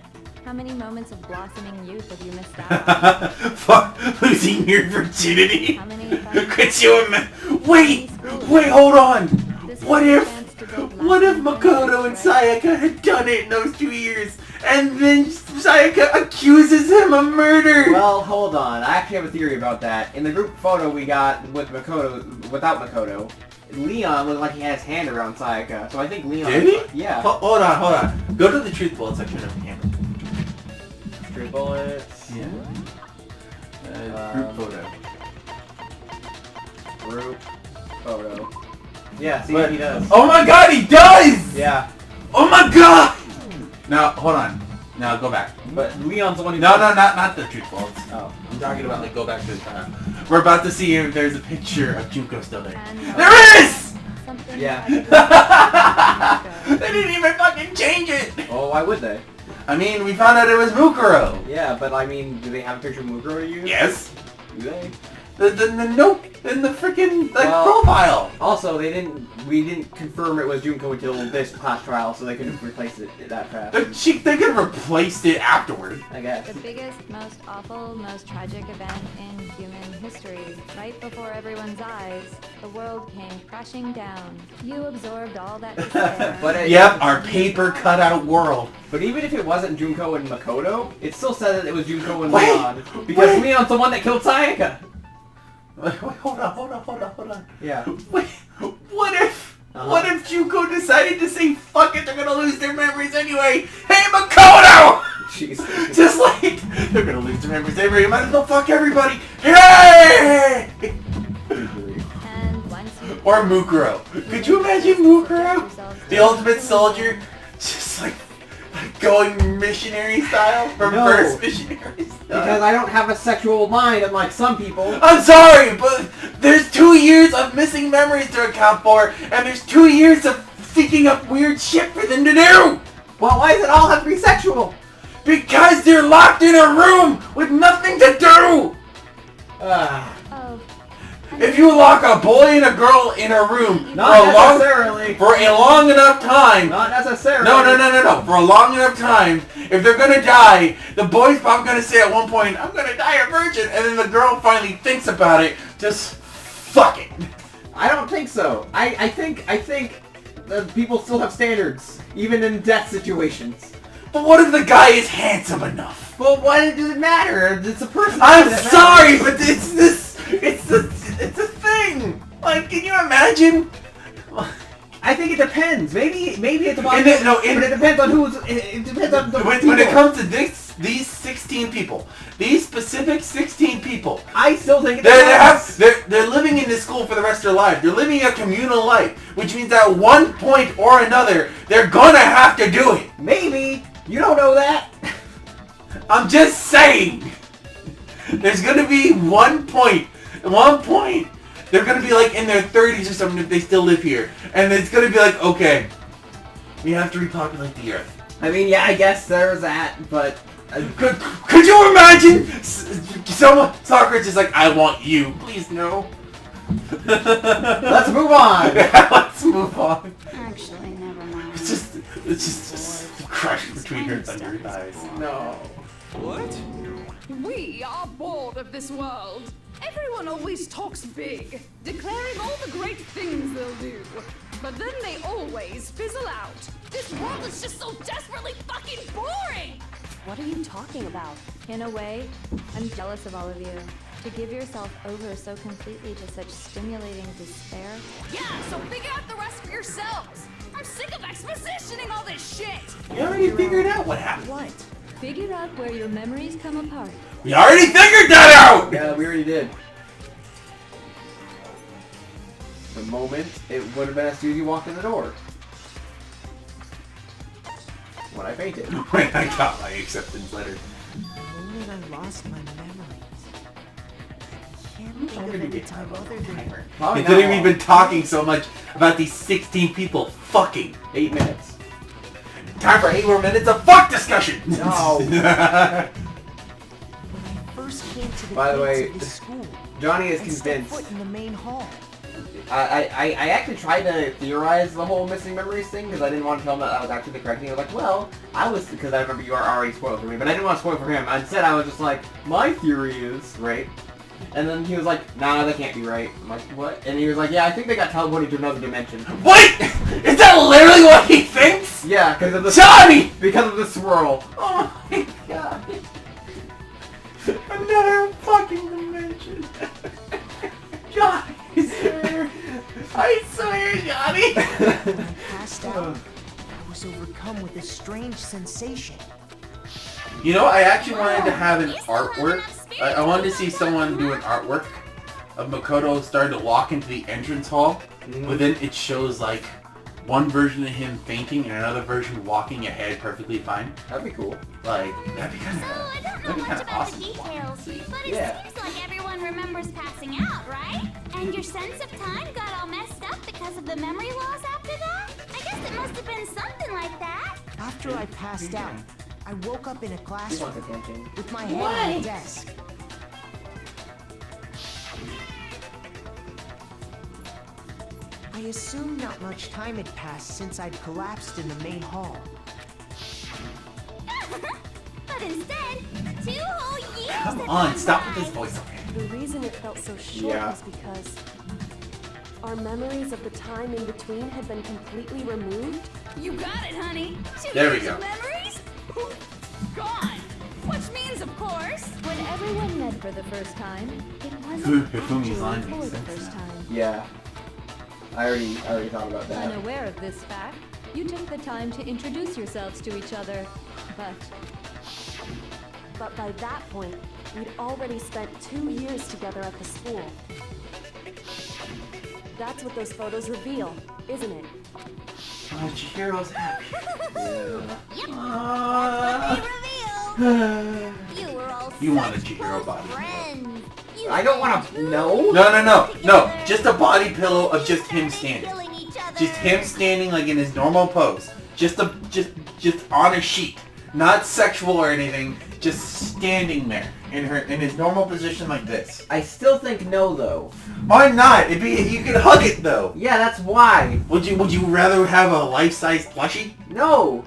[SPEAKER 9] How many moments of blossoming youth have you missed out on?
[SPEAKER 2] Fuck, losing your virginity?
[SPEAKER 9] How many
[SPEAKER 2] Could you imagine? Wait, hold on. What if Makoto and Sayaka had done it in those 2 years, and then Sayaka accuses him of murder?
[SPEAKER 1] Well, hold on. I actually have a theory about that. In the group photo we got with Makoto, without Makoto, Leon looked like he had his hand around Sayaka. So I think Leon...
[SPEAKER 2] Did he?
[SPEAKER 1] Yeah.
[SPEAKER 2] Hold on. Go to the truth bullet section of the camera.
[SPEAKER 1] True bullets.
[SPEAKER 2] Yeah. Group photo.
[SPEAKER 1] Group photo. Yeah, see,
[SPEAKER 2] But-
[SPEAKER 1] he does.
[SPEAKER 2] Oh my god, he does!
[SPEAKER 1] Yeah.
[SPEAKER 2] Oh my god! Now, hold on. Now, go back.
[SPEAKER 1] But Leon's the one who...
[SPEAKER 2] No, not the truth bullets.
[SPEAKER 1] Oh.
[SPEAKER 2] I'm talking about, like, go back to the time. We're about to see if there's a picture of Junko still there.
[SPEAKER 9] And
[SPEAKER 2] There is!
[SPEAKER 9] something
[SPEAKER 1] Yeah.
[SPEAKER 2] They didn't even fucking change it!
[SPEAKER 1] Oh, why would they?
[SPEAKER 2] I mean, we found out it was Mukuro.
[SPEAKER 1] Yeah, but I mean, do they have a picture of Mukuro to use?
[SPEAKER 2] Yes.
[SPEAKER 1] Do they?
[SPEAKER 2] The note in the freaking
[SPEAKER 1] Well-
[SPEAKER 2] profile.
[SPEAKER 1] Also, we didn't confirm it was Junko until this class trial, so they couldn't replace it that fast.
[SPEAKER 2] They could have replaced it afterward.
[SPEAKER 1] I guess.
[SPEAKER 9] the biggest, most awful, most tragic event in human history. Right before everyone's eyes, the world came crashing down. You absorbed all that despair.
[SPEAKER 1] But
[SPEAKER 2] Yep, our paper cutout world.
[SPEAKER 1] But even if it wasn't Junko and Makoto, it still said that it was Junko and
[SPEAKER 2] Wait,
[SPEAKER 1] Leon. Because
[SPEAKER 2] wait.
[SPEAKER 1] Leon's the one that killed Sayaka!
[SPEAKER 2] Wait, hold on.
[SPEAKER 1] Yeah.
[SPEAKER 2] Wait, what if Junko decided to say, fuck it, they're gonna lose their memories anyway? Hey, Makoto!
[SPEAKER 1] Jeez.
[SPEAKER 2] Just like, they're gonna lose their memories anyway, might as well fuck everybody. Hey!
[SPEAKER 9] And once you
[SPEAKER 2] Or Mukuro. Could you imagine Mukuro? The ultimate soldier, just like going missionary style from
[SPEAKER 1] No.
[SPEAKER 2] first missionary style.
[SPEAKER 1] Because I don't have a sexual mind unlike some people.
[SPEAKER 2] I'm sorry, but there's 2 years of missing memories to account for, and there's 2 years of thinking up weird shit for them to do!
[SPEAKER 1] Well, why does it all have to be sexual?
[SPEAKER 2] Because they're locked in a room with nothing to do!
[SPEAKER 1] Ah.
[SPEAKER 9] oh,
[SPEAKER 2] If you lock a boy and a girl in a room
[SPEAKER 1] Not necessarily.
[SPEAKER 2] for a long enough time,
[SPEAKER 1] Not necessarily.
[SPEAKER 2] No. For a long enough time, if they're gonna die, the boy's probably gonna say at one point, I'm gonna die a virgin, and then the girl finally thinks about it, just fuck it.
[SPEAKER 1] I don't think so. I think the people still have standards, even in death situations.
[SPEAKER 2] But what if the guy is handsome enough?
[SPEAKER 1] Well, why does it matter? It's a person.
[SPEAKER 2] I'm sorry, but it's a thing. Like, can you imagine?
[SPEAKER 1] I think it depends. Maybe it's about.
[SPEAKER 2] But
[SPEAKER 1] it depends on who's. It depends on the
[SPEAKER 2] when it comes to these 16 people, these specific 16 people,
[SPEAKER 1] I still think it depends.
[SPEAKER 2] they're living in this school for the rest of their life. They're living a communal life, which means at one point or another, they're gonna have to do it.
[SPEAKER 1] Maybe you don't know that.
[SPEAKER 2] I'm just saying. There's gonna be one point. They're gonna be like in their 30s or something if they still live here, and it's gonna be like, okay, we have to repopulate the Earth.
[SPEAKER 1] I mean, yeah, I guess there's that, but
[SPEAKER 2] could you imagine Socrates is like, I want you. Please no.
[SPEAKER 1] Let's move on.
[SPEAKER 2] Let's move on.
[SPEAKER 4] Actually, never mind.
[SPEAKER 2] It's just crushed between her thunder thighs.
[SPEAKER 1] No.
[SPEAKER 10] What?
[SPEAKER 8] We are bored of this world. Everyone always talks big, declaring all the great things they'll do. But then they always fizzle out. This world is just so desperately fucking boring!
[SPEAKER 6] What are you talking about?
[SPEAKER 9] In a way, I'm jealous of all of you. To give yourself over so completely to such stimulating despair.
[SPEAKER 8] Yeah, so figure out the rest for yourselves. I'm sick of expositioning all this shit.
[SPEAKER 2] We already figured out what happened.
[SPEAKER 6] What?
[SPEAKER 9] Figure out where your memories come apart.
[SPEAKER 2] We already figured that out!
[SPEAKER 1] Yeah, we already did. The moment, it would have been as soon as you walked in the door. When I fainted.
[SPEAKER 2] When I got my acceptance letter.
[SPEAKER 3] The moment I lost my memories. I can't think of any time other than...
[SPEAKER 2] You didn't even talking so much about these 16 people fucking.
[SPEAKER 1] 8 minutes.
[SPEAKER 2] Time for 8 more minutes of fuck discussion!
[SPEAKER 1] No.
[SPEAKER 3] When I first came to the
[SPEAKER 1] By the way,
[SPEAKER 3] gates of the school,
[SPEAKER 1] Johnny is
[SPEAKER 3] and stepped
[SPEAKER 1] convinced.
[SPEAKER 3] foot in the main hall.
[SPEAKER 1] I actually tried to theorize the whole missing memories thing because I didn't want to tell him that that was actually the correct thing. I was like, well, because I remember you are already spoiled for me, but I didn't want to spoil for him. Instead, I was just like, my theory is, right? And then he was like, nah, that can't be right. I'm like, what? And he was like, yeah, I think they got teleported to another dimension.
[SPEAKER 2] Wait! Is that literally what he thinks?
[SPEAKER 1] Yeah, because of the
[SPEAKER 2] Johnny!
[SPEAKER 1] Because of the swirl.
[SPEAKER 2] Oh my god. Another fucking dimension. Johnny, I swear, Johnny.
[SPEAKER 3] When I passed out, I was overcome with a strange sensation.
[SPEAKER 2] You know, I actually wanted to have an artwork. I wanted to see someone do an artwork of Makoto starting to walk into the entrance hall, but then it shows like one version of him fainting and another version walking ahead perfectly fine.
[SPEAKER 1] That'd be cool.
[SPEAKER 2] Like, that'd be kind
[SPEAKER 11] So I don't know
[SPEAKER 2] of
[SPEAKER 11] much about
[SPEAKER 2] awesome.
[SPEAKER 11] the details, but it
[SPEAKER 1] Yeah.
[SPEAKER 11] seems like everyone remembers passing out, right? And your sense of time got all messed up because of the memory loss after that? I guess it must have been something like that.
[SPEAKER 3] After I passed out, I woke up in a
[SPEAKER 1] He
[SPEAKER 3] classroom
[SPEAKER 1] wants attention.
[SPEAKER 3] with my head on the desk. I assumed not much time had passed since I'd collapsed in the main hall.
[SPEAKER 11] But instead, 2 whole years
[SPEAKER 2] Come
[SPEAKER 11] had
[SPEAKER 2] on,
[SPEAKER 11] gone
[SPEAKER 2] stop
[SPEAKER 11] by.
[SPEAKER 2] with this voice, okay?
[SPEAKER 6] The reason it felt so short
[SPEAKER 1] Yeah.
[SPEAKER 6] was because our memories of the time in between had been completely removed.
[SPEAKER 8] You got it, honey. 2
[SPEAKER 2] There we
[SPEAKER 8] years of
[SPEAKER 2] go.
[SPEAKER 8] memories? Poof, gone. Which means, of course,
[SPEAKER 9] When everyone met for the first time, it
[SPEAKER 2] Fu-
[SPEAKER 9] wasn't
[SPEAKER 2] Fumi's
[SPEAKER 9] actually
[SPEAKER 2] line
[SPEAKER 9] for
[SPEAKER 2] makes
[SPEAKER 9] the
[SPEAKER 2] sense
[SPEAKER 9] first
[SPEAKER 2] now.
[SPEAKER 9] time.
[SPEAKER 1] Yeah. I already thought about that.
[SPEAKER 9] Unaware of this fact, you took the time to introduce yourselves to each other,
[SPEAKER 6] But by that point, we'd already spent 2 years together at the school. That's what those photos reveal, isn't it?
[SPEAKER 2] Oh, Chihiro's happy.
[SPEAKER 11] Yep,
[SPEAKER 2] Ah.
[SPEAKER 11] they reveal. You were all
[SPEAKER 2] You want a
[SPEAKER 11] such
[SPEAKER 2] Chihiro
[SPEAKER 11] close
[SPEAKER 2] body.
[SPEAKER 11] friends. You
[SPEAKER 1] I don't want
[SPEAKER 11] spent
[SPEAKER 1] to.
[SPEAKER 11] 2
[SPEAKER 1] No.
[SPEAKER 2] No. Just a body pillow of just him standing.
[SPEAKER 11] killing each other.
[SPEAKER 2] Just him standing like in his normal pose. Just on a sheet. Not sexual or anything. Just standing there in his normal position like this.
[SPEAKER 1] I still think no, though.
[SPEAKER 2] Why not? You could hug it though.
[SPEAKER 1] Yeah, that's why.
[SPEAKER 2] Would you rather have a life-size plushie?
[SPEAKER 1] No.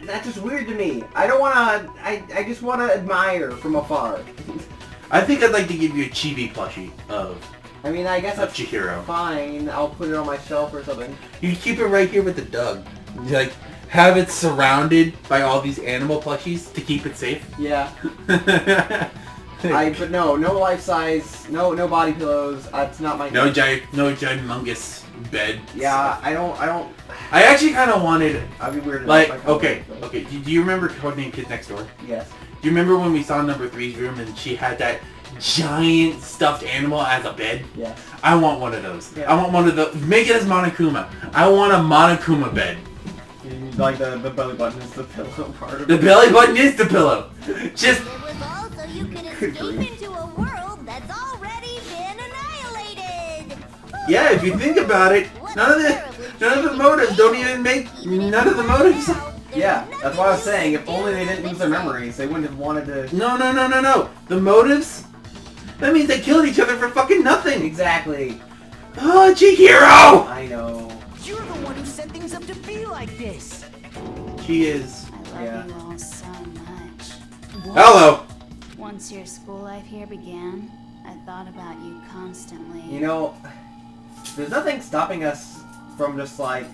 [SPEAKER 1] That's just weird to me. I don't want to. I just want to admire from afar.
[SPEAKER 2] I think I'd like to give you a chibi plushie of
[SPEAKER 1] I mean, I guess
[SPEAKER 2] Of
[SPEAKER 1] that's
[SPEAKER 2] Chihiro.
[SPEAKER 1] fine. I'll put it on my shelf or something.
[SPEAKER 2] You keep it right here with the dog. Like, have it surrounded by all these animal plushies to keep it safe.
[SPEAKER 1] Yeah. But no life size, no body pillows. It's not my.
[SPEAKER 2] No humongous bed.
[SPEAKER 1] Yeah, I don't.
[SPEAKER 2] I actually kind of wanted.
[SPEAKER 1] I'd be weird.
[SPEAKER 2] Like, okay. Do you remember Codename Kids Next Door?
[SPEAKER 1] Yes.
[SPEAKER 2] Do you remember when we saw number 3's room and she had that giant stuffed animal as a bed?
[SPEAKER 1] Yeah.
[SPEAKER 2] I want one of those.
[SPEAKER 1] Yeah.
[SPEAKER 2] I want one of those. Make it as Monokuma. I want a Monokuma bed.
[SPEAKER 1] Like the belly button is the pillow part of
[SPEAKER 2] The
[SPEAKER 1] it.
[SPEAKER 2] belly button is the pillow. Just.
[SPEAKER 7] It was all so you could escape into a world that's already been annihilated.
[SPEAKER 2] Yeah, if you think about it, none of the motives don't even make none of the motives.
[SPEAKER 1] Yeah, that's what I was saying. If only they didn't lose their memories, they wouldn't have wanted to.
[SPEAKER 2] No. The motives. That means they killed each other for fucking nothing.
[SPEAKER 1] Exactly.
[SPEAKER 2] Oh, Chihiro!
[SPEAKER 1] I know.
[SPEAKER 3] You're the one who set things up to be like this.
[SPEAKER 2] She is.
[SPEAKER 4] I love you all so much.
[SPEAKER 2] Hello.
[SPEAKER 4] Once your school life here began, I thought about you constantly.
[SPEAKER 1] You know, there's nothing stopping us from just like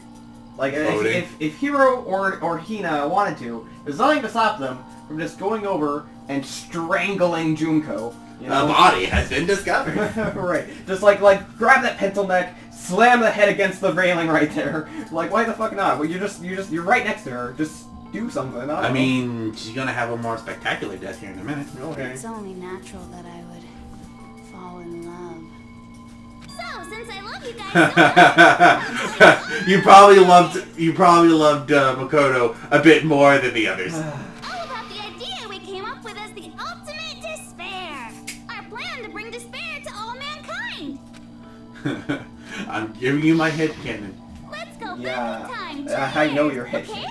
[SPEAKER 1] if Hiro or Hina wanted to, there's nothing to stop them from just going over and strangling Junko. You know?
[SPEAKER 2] A body has been discovered.
[SPEAKER 1] Right. Just like grab that pencil neck, slam the head against the railing right there. Like, why the fuck not? Well, you're right next to her. Just do something. I
[SPEAKER 2] mean, she's gonna have a more spectacular death here in a minute.
[SPEAKER 1] Okay.
[SPEAKER 4] It's only natural that I would fall in love.
[SPEAKER 11] So, since I love you guys so much,
[SPEAKER 2] you probably loved Makoto a bit more than the others.
[SPEAKER 11] all about the idea we came up with as the ultimate despair. Our plan to bring despair to all mankind.
[SPEAKER 2] I'm giving you my headcanon.
[SPEAKER 11] Let's go
[SPEAKER 1] Yeah.
[SPEAKER 11] back in time. 2
[SPEAKER 1] I know
[SPEAKER 11] years,
[SPEAKER 1] your head.
[SPEAKER 11] okay?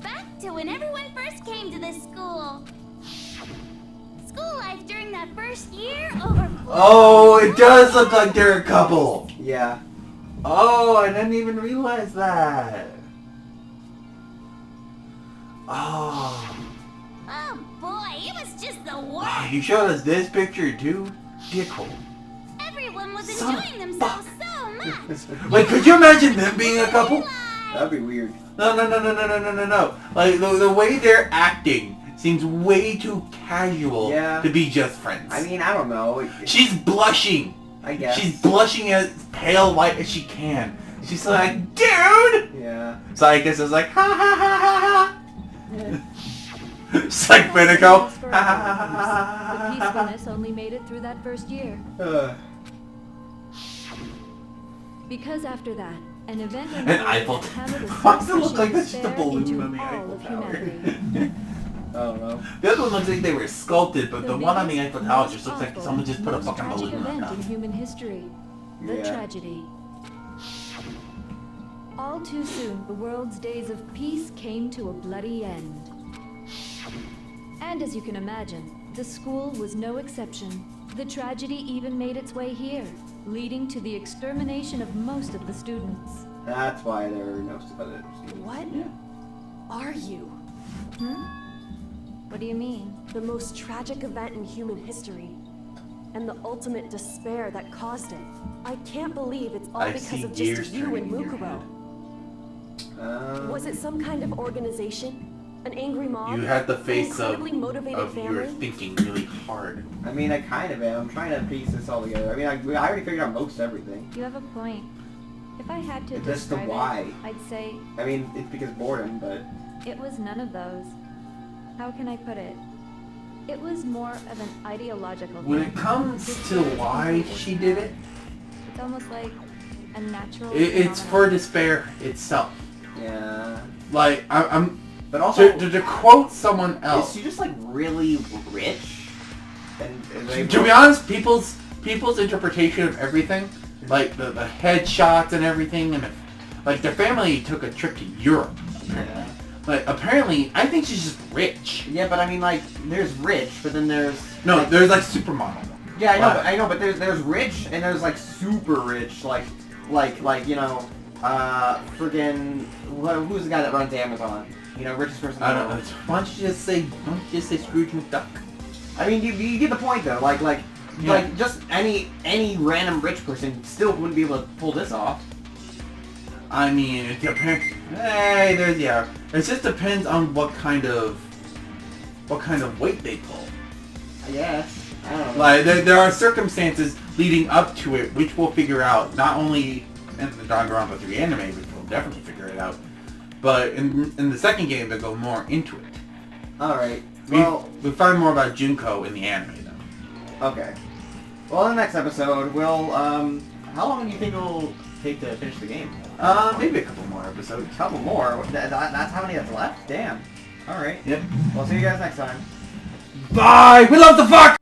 [SPEAKER 11] Back to when everyone first came to this school. School life during that first year over.
[SPEAKER 2] Oh, it does look like they're a couple.
[SPEAKER 1] Yeah.
[SPEAKER 2] Oh, I didn't even realize that. Oh.
[SPEAKER 11] Oh boy, it was just the worst.
[SPEAKER 2] Oh, you showed us this picture too? Dickhole.
[SPEAKER 11] Everyone was
[SPEAKER 2] Son
[SPEAKER 11] enjoying
[SPEAKER 2] of
[SPEAKER 11] themselves so much.
[SPEAKER 2] Wait, could you imagine them being a couple?
[SPEAKER 1] That'd be weird.
[SPEAKER 2] No. Like, the way they're acting seems way too casual to be just friends.
[SPEAKER 1] I mean, I don't know.
[SPEAKER 2] She's blushing.
[SPEAKER 1] I guess.
[SPEAKER 2] She's blushing as pale white as she can. She's like, dude!
[SPEAKER 1] Yeah.
[SPEAKER 2] So I guess it's like, ha ha ha ha ha. It's like Beniko.
[SPEAKER 9] The peacefulness only made it through that first year. Because after that, an event
[SPEAKER 2] An Eiffel Tower. Why does it look like that's just a balloon on the Eiffel Tower?
[SPEAKER 1] I don't know.
[SPEAKER 2] The other one looks like they were sculpted, but the one on the Eiffel Tower just looks like someone just put a fucking
[SPEAKER 9] tragic
[SPEAKER 2] balloon on
[SPEAKER 9] event
[SPEAKER 2] top.
[SPEAKER 9] in human history. The
[SPEAKER 1] Yeah.
[SPEAKER 9] tragedy. All too soon, the world's days of peace came to a bloody end. And as you can imagine, the school was no exception. The tragedy even made its way here, leading to the extermination of most of the students.
[SPEAKER 1] That's why there are no other students.
[SPEAKER 6] What are you?
[SPEAKER 9] What do you mean?
[SPEAKER 6] The most tragic event in human history. And the ultimate despair that caused it. I can't believe it's all
[SPEAKER 2] I
[SPEAKER 6] because
[SPEAKER 2] see
[SPEAKER 6] of
[SPEAKER 2] gears
[SPEAKER 6] just you
[SPEAKER 2] turning
[SPEAKER 6] and
[SPEAKER 2] in your
[SPEAKER 6] Mukuro.
[SPEAKER 2] head.
[SPEAKER 6] Was it some kind of organization? An angry mob?
[SPEAKER 2] You had the
[SPEAKER 6] An
[SPEAKER 2] face of
[SPEAKER 6] incredibly motivated
[SPEAKER 2] you're
[SPEAKER 6] family?
[SPEAKER 2] thinking really hard.
[SPEAKER 1] I mean, I kind of am. I'm trying to piece this all together. I mean, I already figured out most everything.
[SPEAKER 9] You have a point. If I had to
[SPEAKER 1] It's just the
[SPEAKER 9] describe
[SPEAKER 1] why.
[SPEAKER 9] it, I'd say
[SPEAKER 1] I mean, it's because boredom, but...
[SPEAKER 9] it was none of those. How can I put it? It was more of an ideological
[SPEAKER 2] When
[SPEAKER 9] thing.
[SPEAKER 2] it comes to why she did it,
[SPEAKER 9] It's almost like a natural
[SPEAKER 2] it's for
[SPEAKER 9] phenomenon.
[SPEAKER 2] despair itself.
[SPEAKER 1] Yeah.
[SPEAKER 2] Like, I'm
[SPEAKER 1] But also...
[SPEAKER 2] to quote someone
[SPEAKER 1] Is
[SPEAKER 2] else.
[SPEAKER 1] she just, like, really rich? And they...
[SPEAKER 2] To be honest, people's interpretation of everything, like the headshots and everything, and like their family took a trip to Europe.
[SPEAKER 1] Yeah.
[SPEAKER 2] Like apparently, I think she's just rich.
[SPEAKER 1] Yeah, but I mean, like, there's rich, but then there's...
[SPEAKER 2] No,
[SPEAKER 1] like,
[SPEAKER 2] there's like supermodel.
[SPEAKER 1] Yeah,
[SPEAKER 2] But-
[SPEAKER 1] I know, but there's rich and there's like super rich, like you know, friggin' who's the guy that runs Amazon? You know, richest person in
[SPEAKER 2] I
[SPEAKER 1] the
[SPEAKER 2] don't know.
[SPEAKER 1] world.
[SPEAKER 2] Why don't you just say Scrooge McDuck?
[SPEAKER 1] I mean, you get the point though. Like like just any random rich person still wouldn't be able to pull this off.
[SPEAKER 2] I mean, it depends. Hey, it just depends on what kind of weight they pull.
[SPEAKER 1] Yes. I don't know.
[SPEAKER 2] Like there are circumstances leading up to it, which we'll figure out not only in the Danganronpa 3 anime, which we'll definitely figure it out, but in the second game they'll go more into it.
[SPEAKER 1] All right. Well,
[SPEAKER 2] we find more about Junko in the anime, though.
[SPEAKER 1] Okay. Well, in the next episode, we'll how long do you think it'll take to finish the game?
[SPEAKER 2] Maybe a couple more episodes.
[SPEAKER 1] A couple more? That's how many that's left? Damn. All right.
[SPEAKER 2] Yep.
[SPEAKER 1] Well, see you guys next time.
[SPEAKER 2] Bye. We love the fuck.